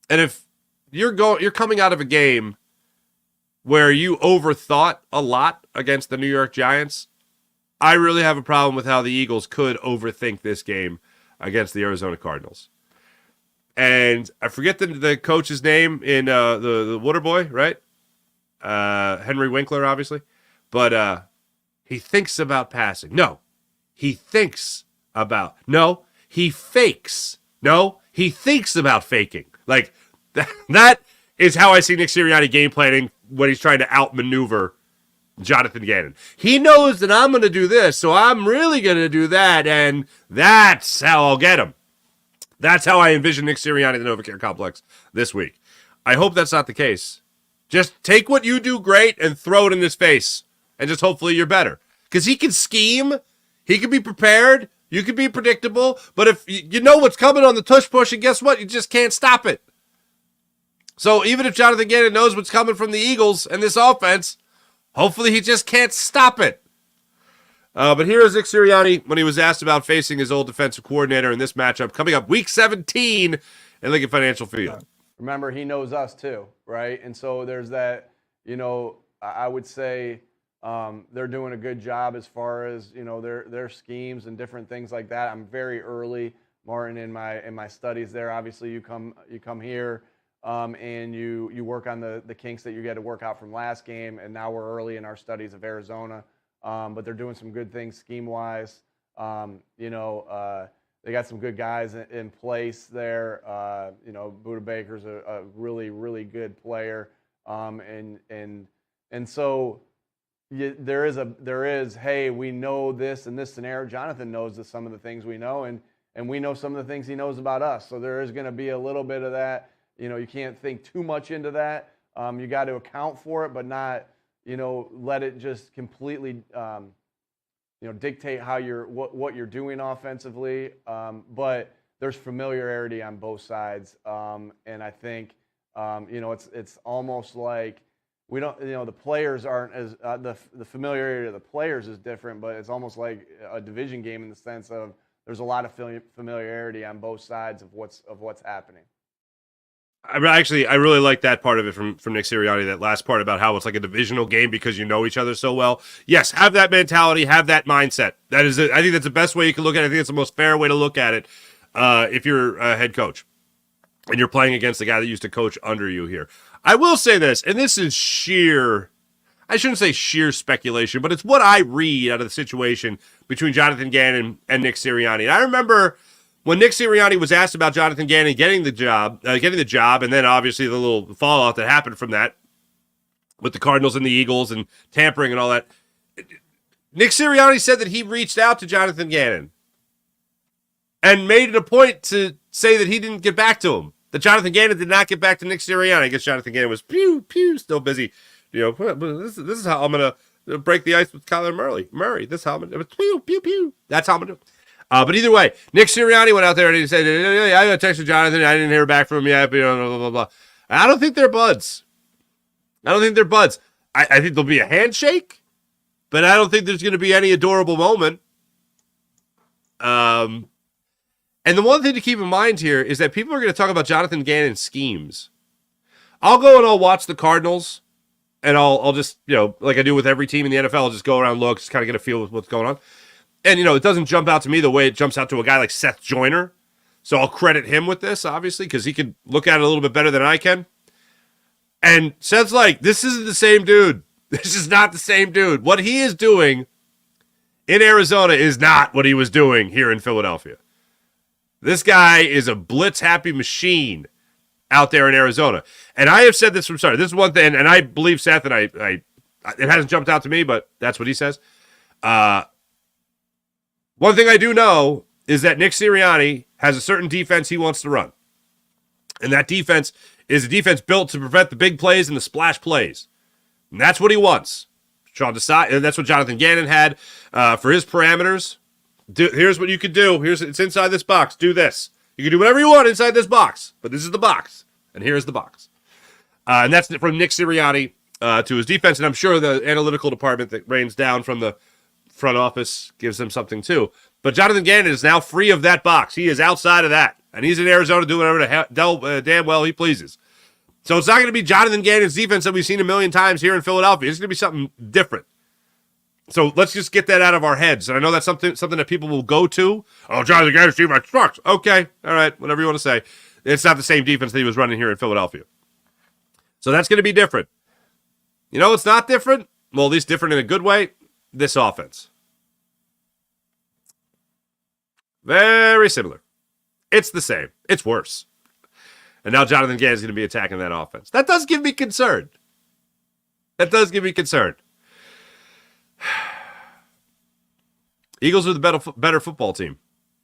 Speaker 1: And if you're coming out of a game where you overthought a lot against the New York Giants, I really have a problem with how the Eagles could overthink this game against the Arizona Cardinals. And I forget the coach's name in the Water Boy, right? Henry Winkler, obviously. But he thinks about passing. No, he thinks about. No, he fakes. No, he thinks about faking. Like, that is how I see Nick Sirianni game planning when he's trying to outmaneuver Jonathan Gannon. He knows that I'm going to do this, so I'm really going to do that, and that's how I'll get him. That's how I envision Nick Sirianni in the NovaCare Complex this week. I hope that's not the case. Just take what you do great and throw it in his face, and just hopefully you're better. Because he can scheme, he can be prepared, you can be predictable, but if you know what's coming on the tush push, and guess what? You just can't stop it. So even if Jonathan Gannon knows what's coming from the Eagles and this offense, hopefully he just can't stop it. But here is Nick Sirianni when he was asked about facing his old defensive coordinator in this matchup coming up week 17 in Lincoln Financial Field.
Speaker 5: Remember, he knows us too, right? And so there's that, I would say they're doing a good job as far as, their schemes and different things like that. I'm very early, Martin, in my studies there. Obviously, you come here and you work on the kinks that you get to work out from last game, and now we're early in our studies of Arizona. But they're doing some good things scheme-wise. They got some good guys in place there. Buda Baker's a really, really good player. And so there is, hey, we know this in this scenario. Jonathan knows some of the things we know, and we know some of the things he knows about us. So there is going to be a little bit of that. You can't think too much into that. You got to account for it, but not, let it just completely, dictate how what you're doing offensively. But there's familiarity on both sides, and I think, it's almost like we don't, the players aren't as the familiarity of the players is different, but it's almost like a division game in the sense of there's a lot of familiarity on both sides of what's happening.
Speaker 1: I really like that part of it from Nick Sirianni, that last part about how it's like a divisional game because you know each other so well. Yes, have that mentality, have that mindset. That is, I think that's the best way you can look at it. I think it's the most fair way to look at it if you're a head coach and you're playing against the guy that used to coach under you here. I will say this, and this is I shouldn't say sheer speculation, but it's what I read out of the situation between Jonathan Gannon and Nick Sirianni. And I remember when Nick Sirianni was asked about Jonathan Gannon getting the job, and then obviously the little fallout that happened from that with the Cardinals and the Eagles and tampering and all that, Nick Sirianni said that he reached out to Jonathan Gannon and made it a point to say that he didn't get back to him, that Jonathan Gannon did not get back to Nick Sirianni. I guess Jonathan Gannon was still busy. This is how I'm going to break the ice with Kyler Murray. This is how I'm going to That's how I'm going to do it. But either way, Nick Sirianni went out there and he said, I texted Jonathan. I didn't hear back from him yet. Blah, blah, blah. I don't think they're buds. I think there'll be a handshake, but I don't think there's going to be any adorable moment. And the one thing to keep in mind here is that people are going to talk about Jonathan Gannon's schemes. I'll go and I'll watch the Cardinals, and I'll just, like I do with every team in the NFL, I'll just go around, look, just kind of get a feel of what's going on. And, it doesn't jump out to me the way it jumps out to a guy like Seth Joyner. So I'll credit him with this, obviously, because he can look at it a little bit better than I can. And Seth's like, this isn't the same dude. This is not the same dude. What he is doing in Arizona is not what he was doing here in Philadelphia. This guy is a blitz-happy machine out there in Arizona. And I have said this from start. This is one thing, and I believe Seth, and it hasn't jumped out to me, but that's what he says. One thing I do know is that Nick Sirianni has a certain defense he wants to run. And that defense is a defense built to prevent the big plays and the splash plays. And that's what he wants. That's what Jonathan Gannon had for his parameters. Here's what you could do. It's inside this box. Do this. You can do whatever you want inside this box, but this is the box, and here's the box. And that's from Nick Sirianni to his defense, and I'm sure the analytical department that rains down from the front office gives them something too. But Jonathan Gannon is now free of that box. He is outside of that, and he's in Arizona doing whatever damn well he pleases. So it's not going to be Jonathan Gannon's defense that we've seen a million times here in Philadelphia. It's going to be something different. So let's just get that out of our heads. And I know that's something that people will go to. Oh, Jonathan Gannon's defense sucks. Okay, all right, whatever you want to say. It's not the same defense that he was running here in Philadelphia. So that's going to be different. You know it's not different? Well, at least different in a good way. This offense. Very similar. It's the same. It's worse. And now Jonathan Gannon is going to be attacking that offense. That does give me concern. Eagles are the better football team.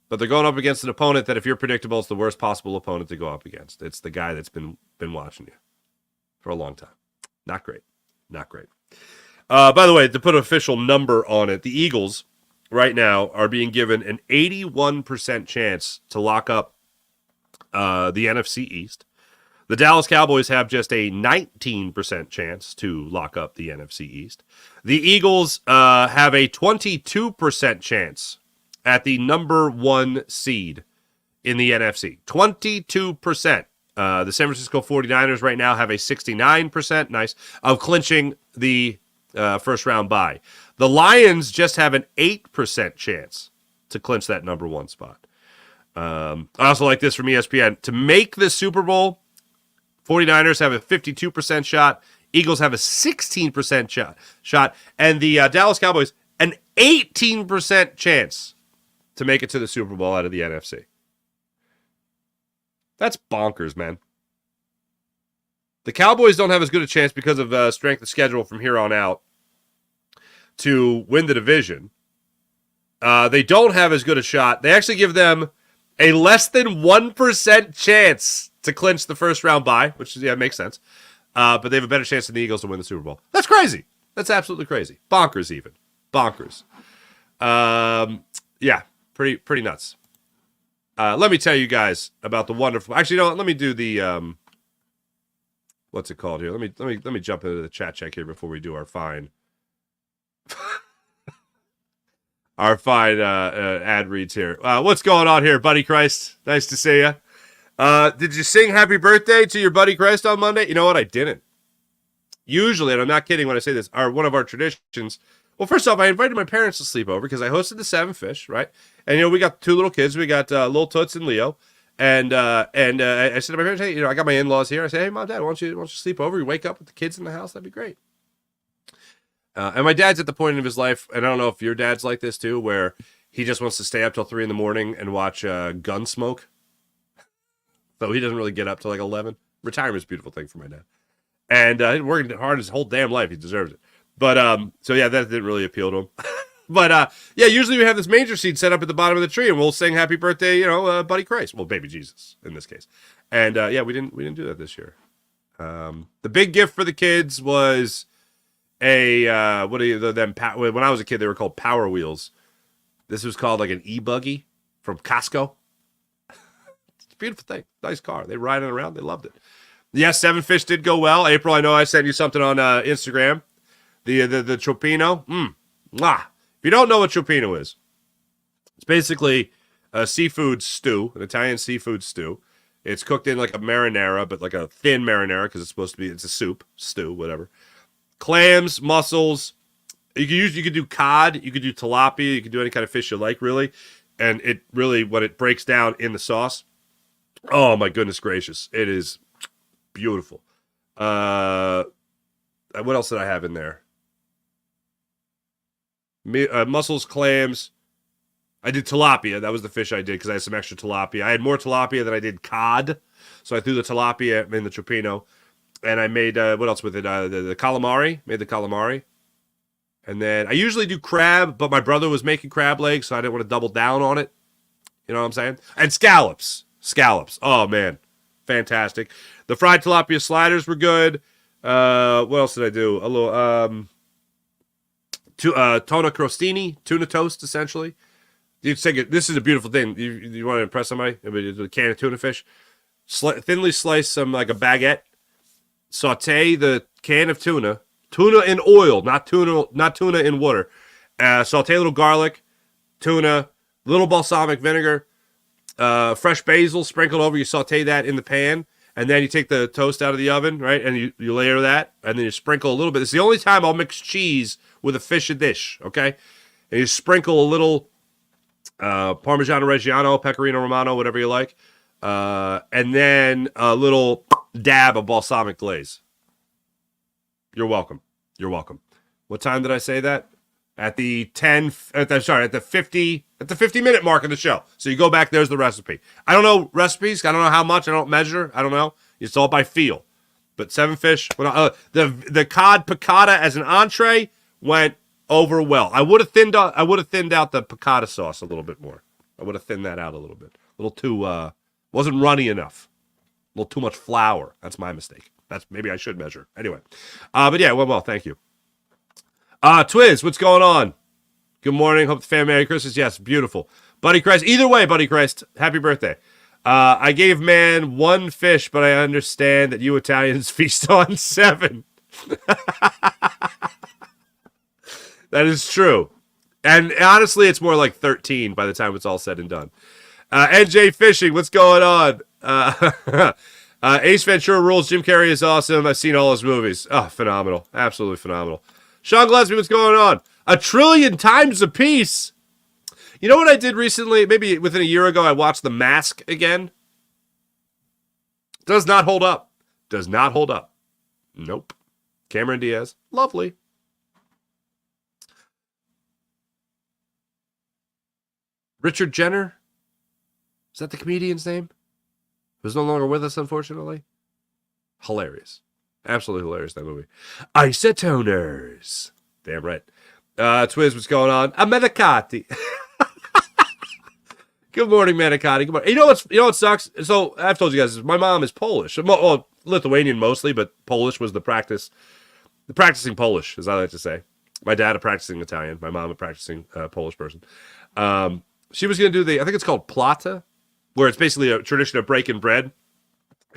Speaker 1: But they're going up against an opponent that, if you're predictable, it's the worst possible opponent to go up against. It's the guy that's been watching you for a long time. Not great. By the way, to put an official number on it, the Eagles right now are being given an 81% chance to lock up the NFC East. The Dallas Cowboys have just a 19% chance to lock up the NFC East. The Eagles have a 22% chance at the number 1 seed in the NFC. 22%. The San Francisco 49ers right now have a 69%, of clinching the first round bye. The Lions just have an 8% chance to clinch that number 1 spot. I also like this from ESPN. To make the Super Bowl, 49ers have a 52% shot. Eagles have a 16% shot. And the Dallas Cowboys, an 18% chance to make it to the Super Bowl out of the NFC. That's bonkers, man. The Cowboys don't have as good a chance because of strength of schedule from here on out to win the division. They don't have as good a shot. They actually give them a less than 1% chance to clinch the first round bye, which makes sense. But they have a better chance than the Eagles to win the Super Bowl. That's crazy. That's absolutely crazy. Bonkers even. Bonkers. Yeah, pretty nuts. Let me tell you guys about the wonderful. Actually, you know what? Let me do the what's it called here? Let me jump into the chat check here before we do our fine ad reads here. What's going on here, Buddy Christ? Nice to see you. Did you sing happy birthday to your Buddy Christ on Monday? You know what? I didn't. Usually, and I'm not kidding when I say this, one of our traditions. Well, first off, I invited my parents to sleep over because I hosted the 7 Fish, right? And, you know, we got 2 little kids. We got Lil Toots and Leo. And I said to my parents, hey, you know, I got my in-laws here. I said, hey, Mom, Dad, why don't you sleep over? You wake up with the kids in the house. That'd be great. And my dad's at the point of his life, and I don't know if your dad's like this too, where he just wants to stay up till 3 a.m. and watch Gunsmoke. So he doesn't really get up till like 11. Retirement's a beautiful thing for my dad. And working hard his whole damn life. He deserves it. But, so yeah, that didn't really appeal to him. But, yeah, usually we have this manger seat set up at the bottom of the tree, and we'll sing happy birthday, you know, Buddy Christ. Well, baby Jesus, in this case. And, yeah, we didn't do that this year. The big gift for the kids was when I was a kid, they were called Power Wheels. This was called like an e-buggy from Costco. It's a beautiful thing. Nice car. They ride it around. They loved it. Yes, 7 Fish did go well. April, I know I sent you something on Instagram. The Chopino. Mwah. If you don't know what Chopino is, it's basically a seafood stew, an Italian seafood stew. It's cooked in like a marinara, but like a thin marinara because it's a soup, stew, whatever. Clams, mussels. You could do cod, you could do tilapia, you could do any kind of fish you like, really. And it really, when it breaks down in the sauce, oh my goodness gracious, it is beautiful. What else did I have in there? Mussels, clams. I did tilapia. That was the fish I did because I had some extra tilapia. I had more tilapia than I did cod, so I threw the tilapia in the Chopino. And I made, what else with it? The calamari. Made the calamari. And then I usually do crab, but my brother was making crab legs, so I didn't want to double down on it. You know what I'm saying? And scallops. Scallops. Oh, man. Fantastic. The fried tilapia sliders were good. What else did I do? A little tuna crostini, tuna toast, essentially. You take it. This is a beautiful thing. You want to impress somebody? With a can of tuna fish, thinly slice some like a baguette. Saute the can of tuna in oil, not tuna in water. Saute a little garlic, tuna, little balsamic vinegar, fresh basil sprinkled over. You saute that in the pan, and then you take the toast out of the oven, right? And you layer that, and then you sprinkle a little bit. It's the only time I'll mix cheese with a fish dish, okay? And you sprinkle a little Parmigiano Reggiano, Pecorino Romano, whatever you like, and then a little dab of balsamic glaze. You're welcome. You're welcome. What time did I say that? At the 50-minute mark of the show. So you go back, there's the recipe. I don't know recipes. I don't know how much. I don't measure. I don't know. It's all by feel. But 7 fish. The cod piccata as an entree went over well. I would have thinned out the piccata sauce a little bit more. I would have thinned that out a little bit. A little too wasn't runny enough. A little too much flour. That's my mistake. Maybe I should measure. Anyway. But yeah, well, thank you. Twiz, what's going on? Good morning. Hope the family Merry Christmas. Yes, beautiful. Buddy Christ. Either way, Buddy Christ, happy birthday. I gave man 1 fish, but I understand that you Italians feast on 7. That is true. And honestly, it's more like 13 by the time it's all said and done. NJ Fishing, what's going on? Ace Ventura rules. Jim Carrey is awesome. I've seen all his movies. Oh, phenomenal. Absolutely phenomenal. Sean Gillespie, what's going on? 1 trillion times a piece. You know what I did recently? Maybe within a year ago, I watched The Mask again. Does not hold up. Does not hold up. Nope. Cameron Diaz. Lovely. Richard Jenner? Is that the comedian's name? Who's no longer with us, unfortunately? Hilarious. Absolutely hilarious, that movie. Isotoners. Damn right. Twiz, what's going on? Medicati. Good morning, Medicati. Good morning. You know what sucks? So I've told you guys, my mom is Polish. Well, Lithuanian mostly, but Polish was the practicing Polish, as I like to say. My dad a practicing Italian. My mom a practicing Polish person. She was going to do I think it's called plata, where it's basically a tradition of breaking bread.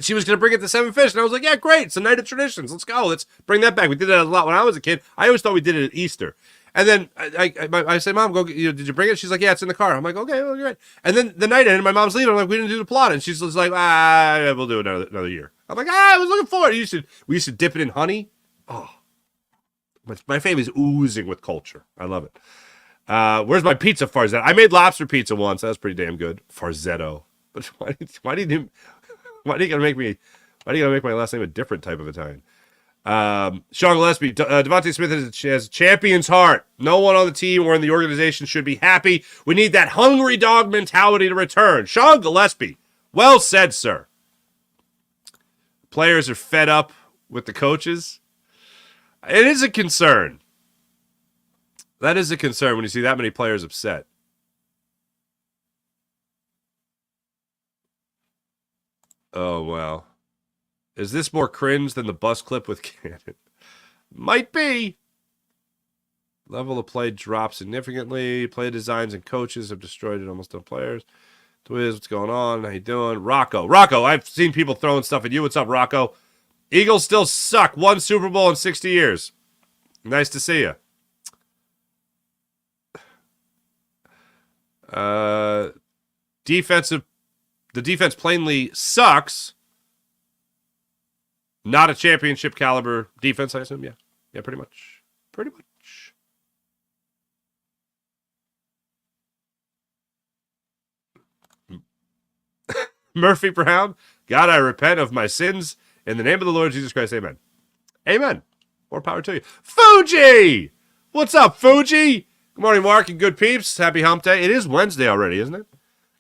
Speaker 1: She was going to bring it to 7 Fish, and I was like, yeah, great. It's a night of traditions. Let's go. Let's bring that back. We did that a lot when I was a kid. I always thought we did it at Easter. And then I said, Mom, did you bring it? She's like, yeah, it's in the car. I'm like, okay, well, you're right. And then the night ended, my mom's leaving. I'm like, we didn't do the plot. And she's just like, we'll do it another year. I'm like, I was looking forward. We used to dip it in honey. Oh, my family's oozing with culture. I love it. Where's my pizza, Farzetto? I made lobster pizza once. That was pretty damn good. Farzetto. But why do you gotta make my last name a different type of Italian? Sean Gillespie, Devontae Smith has a champion's heart. No one on the team or in the organization should be happy. We need that hungry dog mentality to return. Sean Gillespie, well said, sir. Players are fed up with the coaches. It is a concern. That is a concern when you see that many players upset. Oh, wow. Is this more cringe than the bus clip with Gannon? Might be. Level of play dropped significantly. Play designs and coaches have destroyed it almost all players. Twiz, what's going on? How you doing? Rocco, I've seen people throwing stuff at you. What's up, Rocco? Eagles still suck. 1 Super Bowl in 60 years. Nice to see you. The defense plainly sucks. Not a championship caliber defense, I assume. Yeah, pretty much. Murphy Brown, God, I repent of my sins in the name of the Lord Jesus Christ. Amen. Amen. More power to you. Fuji! What's up, Fuji? Good morning, Mark, and good peeps. Happy hump day. It is Wednesday already, isn't it?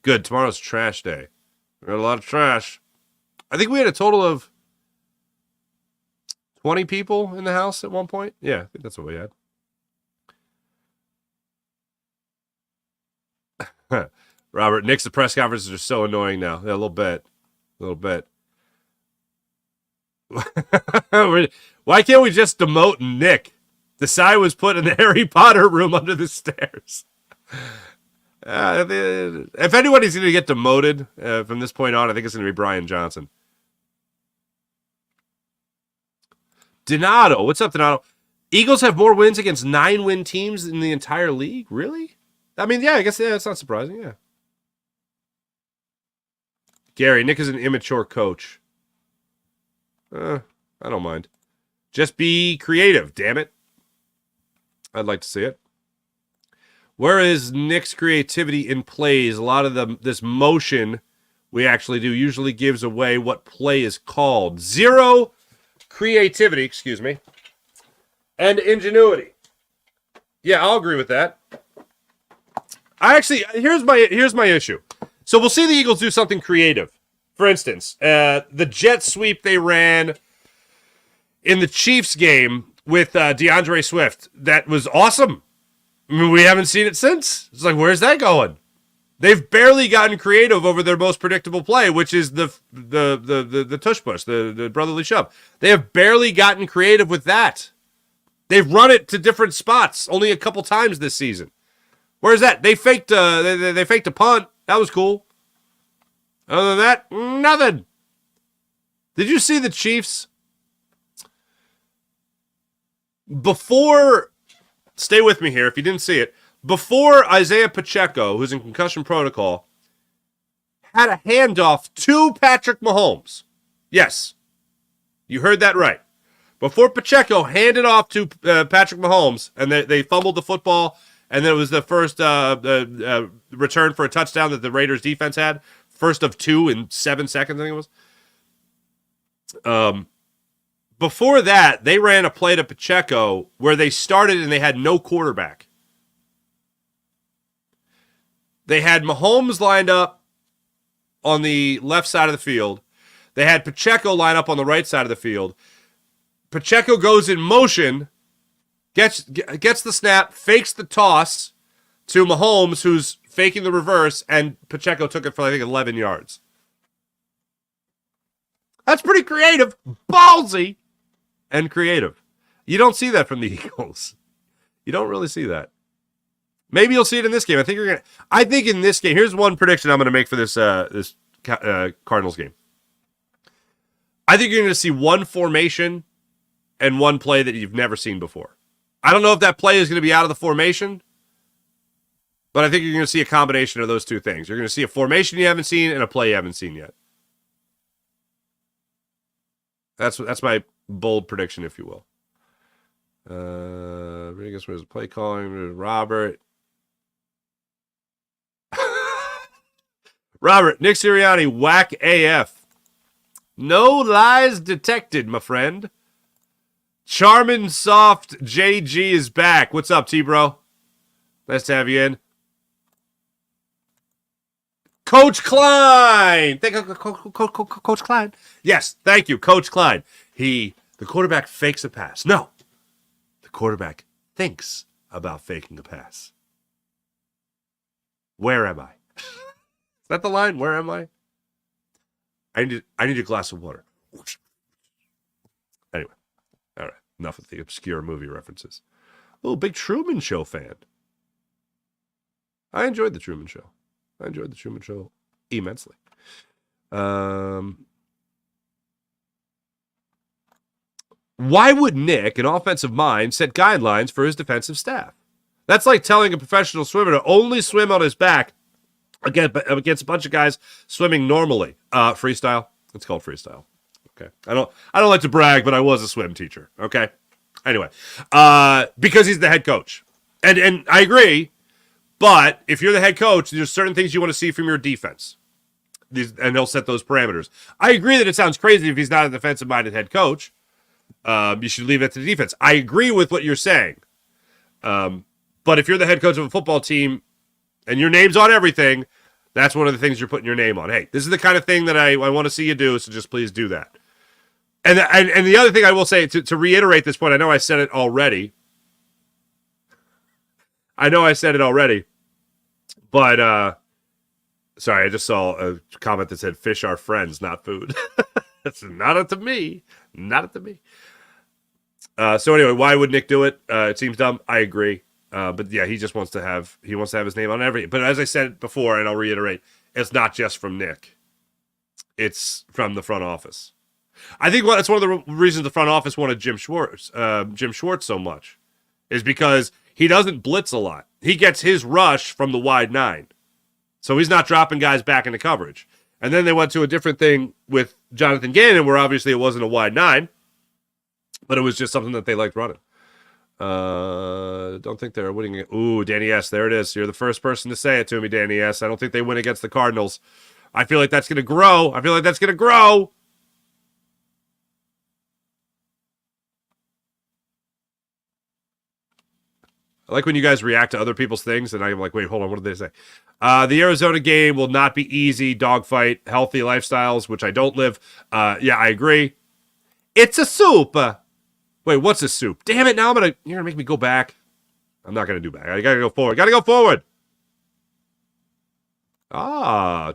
Speaker 1: Good. Tomorrow's trash day. We got a lot of trash. I think we had a total of 20 people in the house at one point. Yeah, I think that's what we had. Robert, Nick's the press conferences are so annoying now. Yeah, a little bit. Why can't we just demote Nick? The sign was put in the Harry Potter room under the stairs. If anybody's going to get demoted from this point on, I think it's going to be Brian Johnson. Donato, what's up, Donato? Eagles have more wins against 9-win teams in the entire league? Really? I mean, yeah, I guess it's not surprising, yeah. Gary, Nick is an immature coach. I don't mind. Just be creative, damn it. I'd like to see it. Where is Nick's creativity in plays? A lot of this motion we actually do usually gives away what play is called. Zero creativity, and ingenuity. Yeah, I'll agree with that. Here's my issue. So we'll see the Eagles do something creative. For instance, the jet sweep they ran in the Chiefs game with DeAndre Swift. That was awesome. I mean, we haven't seen it since. It's like, where's that going? They've barely gotten creative over their most predictable play, which is the tush push, the brotherly shove. They have barely gotten creative with that. They've run it to different spots only a couple times this season. Where's that? They faked they faked a punt. That was cool. Other than that, nothing. Did you see the Chiefs? Stay with me here if you didn't see it. Before Isaiah Pacheco, who's in concussion protocol, had a handoff to Patrick Mahomes. Yes, you heard that right. Before Pacheco handed off to Patrick Mahomes, and they fumbled the football, and then it was the first return for a touchdown that the Raiders defense had. First of 2 in 7 seconds, I think it was. Before that, they ran a play to Pacheco where they started and they had no quarterback. They had Mahomes lined up on the left side of the field. They had Pacheco line up on the right side of the field. Pacheco goes in motion, gets the snap, fakes the toss to Mahomes, who's faking the reverse, and Pacheco took it for, I think, 11 yards. That's pretty creative, ballsy, and creative. You don't see that from the Eagles. You don't really see that. Maybe you'll see it in this game. I think in this game, here's one prediction I'm going to make for this Cardinals game. I think you're going to see one formation and one play that you've never seen before. I don't know if that play is going to be out of the formation, but I think you're going to see a combination of those two things. You're going to see a formation you haven't seen and a play you haven't seen yet. That's my bold prediction, if you will. I guess where's the play calling? Robert. Nick Sirianni, whack AF. No lies detected, my friend. Charmin Soft JG is back. What's up, T-Bro? Nice to have you in. Coach Klein. Coach Klein. Yes, thank you, Coach Klein. The quarterback fakes a pass. No, the quarterback thinks about faking a pass. Where am I? Is that the line? Where am I? I need a glass of water. Anyway, all right. Enough of the obscure movie references. Oh, big Truman Show fan. I enjoyed the Truman Show. Immensely. Why would Nick, an offensive mind, set guidelines for his defensive staff? That's like telling a professional swimmer to only swim on his back against a bunch of guys swimming normally. Freestyle. It's called freestyle. Okay. I don't like to brag, but I was a swim teacher. Okay. Anyway, because he's the head coach, and I agree. But if you're the head coach, there's certain things you want to see from your defense, and they'll set those parameters. I agree that it sounds crazy if he's not a defensive-minded head coach. You should leave it to the defense. I agree with what you're saying. But if you're the head coach of a football team and your name's on everything, that's one of the things you're putting your name on. Hey, this is the kind of thing that I want to see you do, so just please do that. And the other thing I will say, to reiterate this point, I know I said it already. But, sorry, I just saw a comment that said, fish are friends, not food. That's not up to me. So anyway, why would Nick do it? It seems dumb. I agree. But yeah, he just wants to have his name on every. But as I said before, and I'll reiterate, it's not just from Nick. It's from the front office. I think that's one of the reasons the front office wanted Jim Schwartz so much, is because he doesn't blitz a lot. He gets his rush from the wide 9. So he's not dropping guys back into coverage. And then they went to a different thing with Jonathan Gannon, where obviously it wasn't a wide 9, but it was just something that they liked running. Don't think they're winning it. Ooh, Danny S. There it is. You're the first person to say it to me, Danny S. I don't think they win against the Cardinals. I feel like that's going to grow. I like when you guys react to other people's things, and I'm like, wait, hold on, what did they say? The Arizona game will not be easy. Dogfight, healthy lifestyles, which I don't live. Yeah, I agree. It's a soup. Wait, what's a soup? Damn it, now you're going to make me go back. I'm not going to do back. I got to go forward.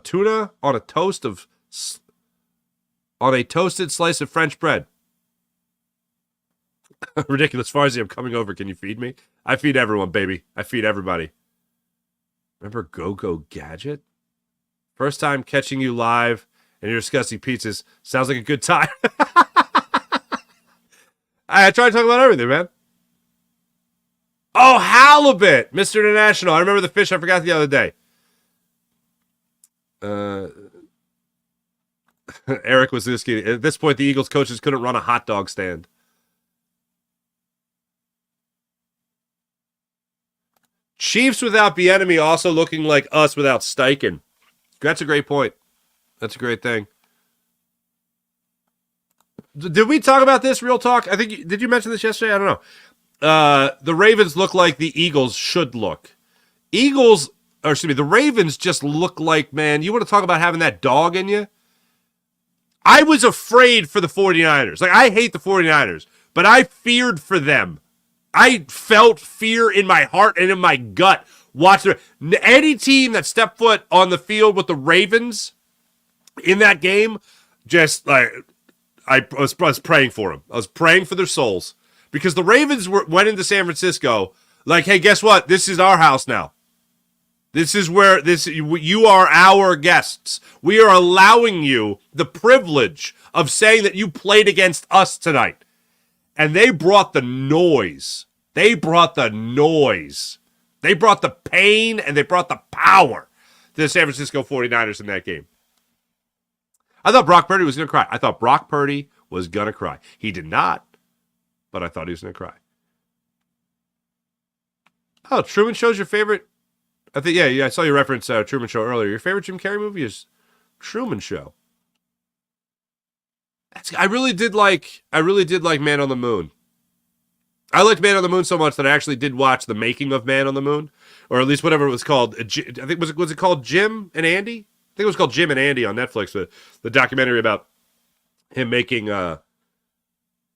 Speaker 1: Tuna on a toasted slice of French bread. Ridiculous. Farzy, I'm coming over. Can you feed me? I feed everyone, baby. I feed everybody. Remember Go-Go Gadget? First time catching you live and you're discussing pizzas. Sounds like a good time. I try to talk about everything, man. Oh, halibut, Mr. International. I remember the fish I forgot the other day. Eric was this kid. At this point, the Eagles coaches couldn't run a hot dog stand. Chiefs without Bieniemy also looking like us without Steichen. That's a great point. That's a great thing. Did we talk about this, real talk? I think, did you mention this yesterday? I don't know. The Ravens look like the Eagles should look. The Ravens just look like, man, you want to talk about having that dog in you? I was afraid for the 49ers. Like, I hate the 49ers, but I feared for them. I felt fear in my heart and in my gut. Any team that stepped foot on the field with the Ravens in that game, just like, I was praying for them. I was praying for their souls. Because the Ravens went into San Francisco like, hey, guess what? This is our house now. This is where you are our guests. We are allowing you the privilege of saying that you played against us tonight. And they brought the noise. They brought the pain, and they brought the power to the San Francisco 49ers in that game. I thought Brock Purdy was going to cry. He did not, but I thought he was going to cry. Oh, Truman Show's your favorite? I think, yeah, I saw you reference Truman Show earlier. Your favorite Jim Carrey movie is Truman Show. I really did like Man on the Moon. I liked Man on the Moon so much that I actually did watch the making of Man on the Moon, or at least whatever it was called. I think was it called Jim and Andy? I think it was called Jim and Andy on Netflix. The documentary about him making Man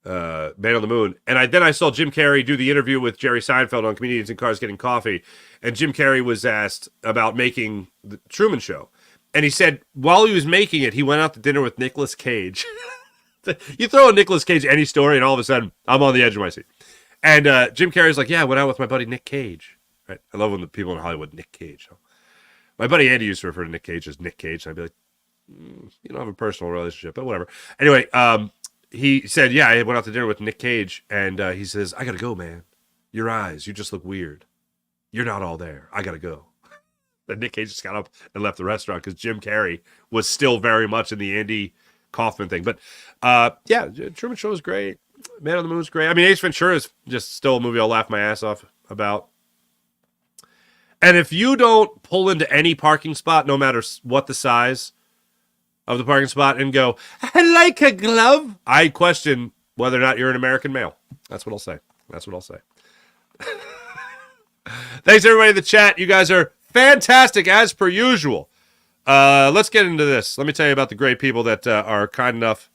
Speaker 1: on the Moon. And then I saw Jim Carrey do the interview with Jerry Seinfeld on Comedians in Cars Getting Coffee, and Jim Carrey was asked about making the Truman Show, and he said while he was making it, he went out to dinner with Nicolas Cage. You throw a Nicolas Cage any story, and all of a sudden, I'm on the edge of my seat. And Jim Carrey's like, yeah, I went out with my buddy Nick Cage. Right? I love when the people in Hollywood, Nick Cage. So, my buddy Andy used to refer to Nick Cage as Nick Cage, and I'd be like, you don't have a personal relationship, but whatever. Anyway, he said, yeah, I went out to dinner with Nick Cage, and he says, I gotta go, man. Your eyes, you just look weird. You're not all there. I gotta go. Then Nick Cage just got up and left the restaurant because Jim Carrey was still very much in the Andy Kaufman thing. But yeah, Truman Show is great. Man on the Moon is great. I mean, Ace Ventura is just still a movie I'll laugh my ass off about. And if you don't pull into any parking spot, no matter what the size of the parking spot, and go, I like a glove, I question whether or not you're an American male. That's what I'll say. Thanks, everybody in the chat. You guys are fantastic, as per usual. Let's get into this. Let me tell you about the great people that are kind enough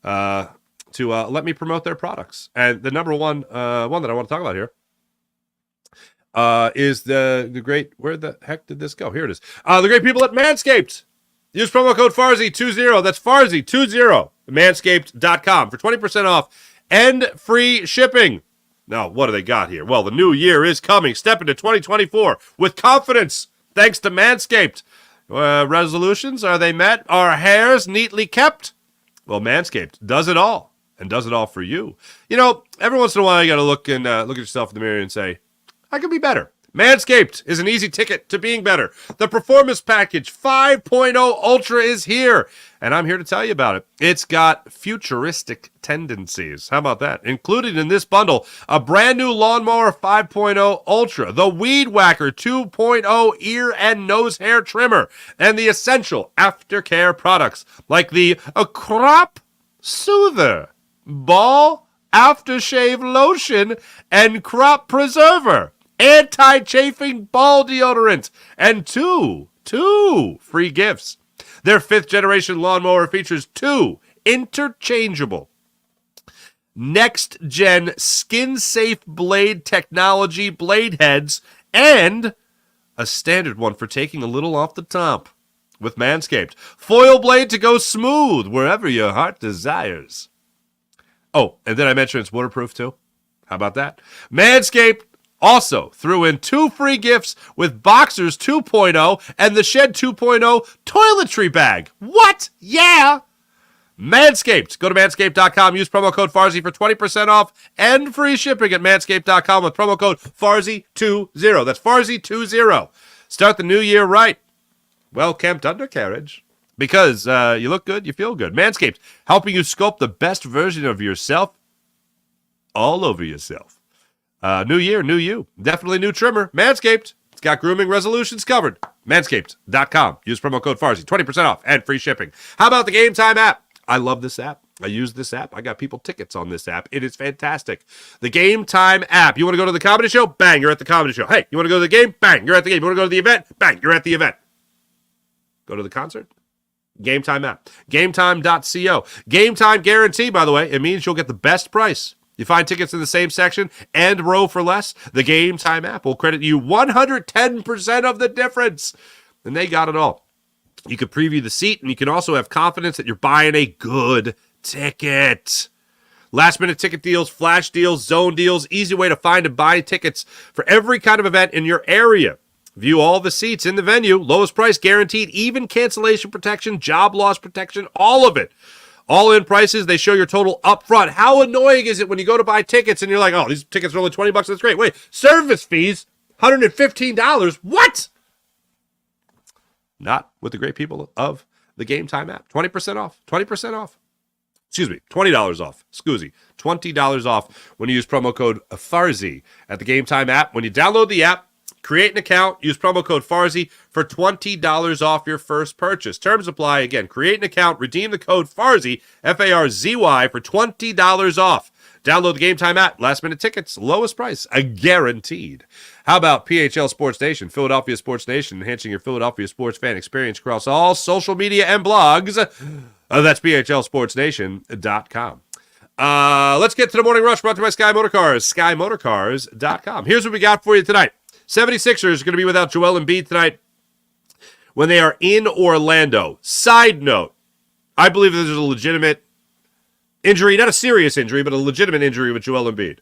Speaker 1: to let me promote their products. And the number one that I want to talk about here is the great, where the heck did this go? Here it is. The great people at Manscaped. Use promo code FARZY20. That's FARZY20. Manscaped.com for 20% off and free shipping. Now, what do they got here? Well, the new year is coming. Step into 2024 with confidence, thanks to Manscaped. Resolutions, are they met? Are hairs neatly kept? Well, Manscaped does it all, and does it all for you. You know, every once in a while, you got to look at yourself in the mirror and say, I can be better. Manscaped is an easy ticket to being better. The Performance Package 5.0 Ultra is here, and I'm here to tell you about it. It's got futuristic tendencies. How about that? Included in this bundle, a brand new Lawnmower 5.0 Ultra, the Weed Whacker 2.0 ear and nose hair trimmer, and the essential aftercare products like the Crop Soother, Ball Aftershave Lotion, and Crop Preserver, anti-chafing ball deodorant, and two free gifts. Their 5th generation lawnmower features 2 interchangeable next-gen skin-safe blade technology blade heads and a standard one for taking a little off the top with Manscaped. Foil blade to go smooth wherever your heart desires. Oh, and then I mentioned it's waterproof too. How about that? Manscaped also threw in 2 free gifts with Boxers 2.0 and the Shed 2.0 toiletry bag. What? Yeah! Manscaped. Go to manscaped.com. Use promo code FARZI for 20% off and free shipping at manscaped.com with promo code FARZI20. That's FARZI20. Start the new year right. Well-kept undercarriage. Because you look good, you feel good. Manscaped, helping you sculpt the best version of yourself all over yourself. New year, new you. Definitely new trimmer. Manscaped. It's got grooming resolutions covered. Manscaped.com. Use promo code FARZI. 20% off and free shipping. How about the Game Time app? I love this app. I use this app. I got people tickets on this app. It is fantastic. The Game Time app. You want to go to the comedy show? Bang, you're at the comedy show. Hey, you want to go to the game? Bang, you're at the game. You want to go to the event? Bang, you're at the event. Go to the concert? Game Time app. GameTime.co. Game Time guarantee, by the way. It means you'll get the best price. You find tickets in the same section and row for less, the Game Time app will credit you 110% of the difference. And they got it all. You can preview the seat, and you can also have confidence that you're buying a good ticket. Last-minute ticket deals, flash deals, zone deals, easy way to find and buy tickets for every kind of event in your area. View all the seats in the venue, lowest price guaranteed, even cancellation protection, job loss protection, all of it. All-in prices, they show your total up front. How annoying is it when you go to buy tickets and you're like, oh, these tickets are only $20, that's great. Wait, service fees, $115. What? Not with the great people of the Game Time app. 20% off. 20% off. Excuse me, $20 off. Excuse me, $20 off when you use promo code FARZI at the Game Time app. When you download the app, create an account, use promo code FARZI for $20 off your first purchase. Terms apply. Again, create an account, redeem the code FARZI, F-A-R-Z-Y, for $20 off. Download the Game Time app. Last-minute tickets, lowest price, guaranteed. How about PHL Sports Nation, Philadelphia Sports Nation, enhancing your Philadelphia sports fan experience across all social media and blogs. That's PHLSportsNation.com. Let's get to the Morning Rush, brought to you by Sky Motorcars, SkyMotorcars.com. Here's what we got for you tonight. 76ers are going to be without Joel Embiid tonight when they are in Orlando. Side note, I believe there's a legitimate injury, not a serious injury, but a legitimate injury with Joel Embiid.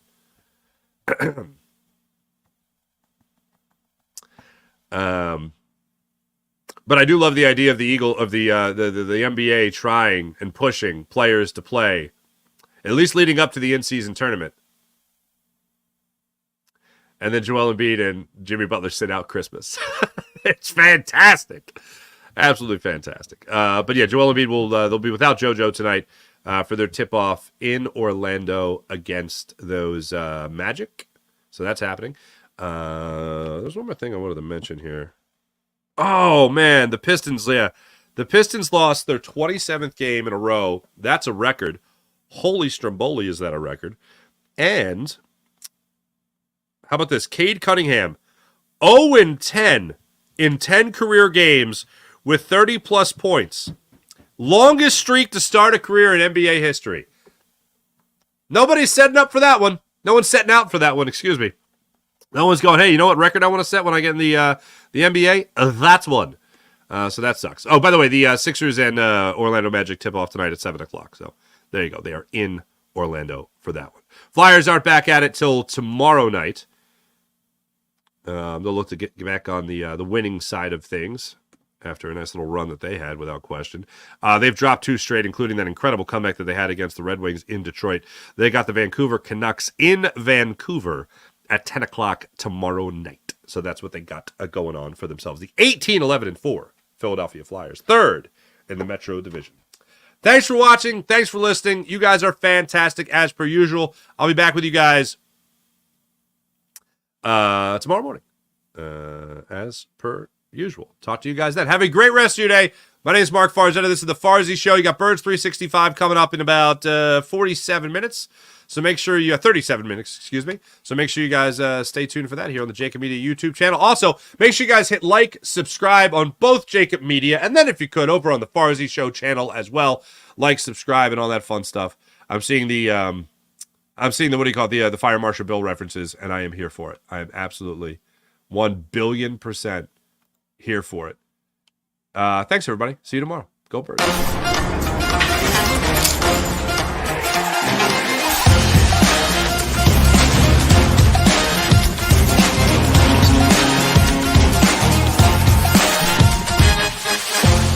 Speaker 1: But I do love the idea of the NBA trying and pushing players to play, at least leading up to the in-season tournament. And then Joel Embiid and Jimmy Butler sit out Christmas. It's fantastic. Absolutely fantastic. But yeah, Joel Embiid they'll be without JoJo tonight for their tip-off in Orlando against those Magic. So that's happening. There's one more thing I wanted to mention here. Oh, man, the Pistons, yeah. The Pistons lost their 27th game in a row. That's a record. Holy Stromboli, is that a record. And how about this? Cade Cunningham, 0-10 in 10 career games with 30-plus points. Longest streak to start a career in NBA history. Nobody's setting up for that one. No one's setting out for that one, excuse me. No one's going, hey, you know what record I want to set when I get in the NBA? That's one. So that sucks. Oh, by the way, the Sixers and Orlando Magic tip off tonight at 7 o'clock. So there you go. They are in Orlando for that one. Flyers aren't back at it till tomorrow night. They'll look to get back on the winning side of things after a nice little run that they had, without question. They've dropped 2 straight, including that incredible comeback that they had against the Red Wings in Detroit. They got the Vancouver Canucks in Vancouver at 10 o'clock tomorrow night. So that's what they got going on for themselves. The 18-11-4 Philadelphia Flyers, 3rd in the Metro Division. Thanks for watching. Thanks for listening. You guys are fantastic as per usual. I'll be back with you guys tomorrow morning as per usual. Talk to you guys then. Have a great rest of your day. My name is Mark Farzetta. This is the Farzy Show. You got Birds 365 coming up in about 47 minutes. So make sure you 37 minutes, excuse me. So make sure you guys stay tuned for that here on the Jacob Media YouTube channel. Also, make sure you guys hit like, subscribe on both Jacob Media, and then if you could, over on the Farzy Show channel as well. Like, subscribe, and all that fun stuff. I'm seeing the what do you call it, the Fire Marshal Bill references, and I am here for it. I am absolutely 1 billion% here for it. Thanks, everybody. See you tomorrow. Go Birds.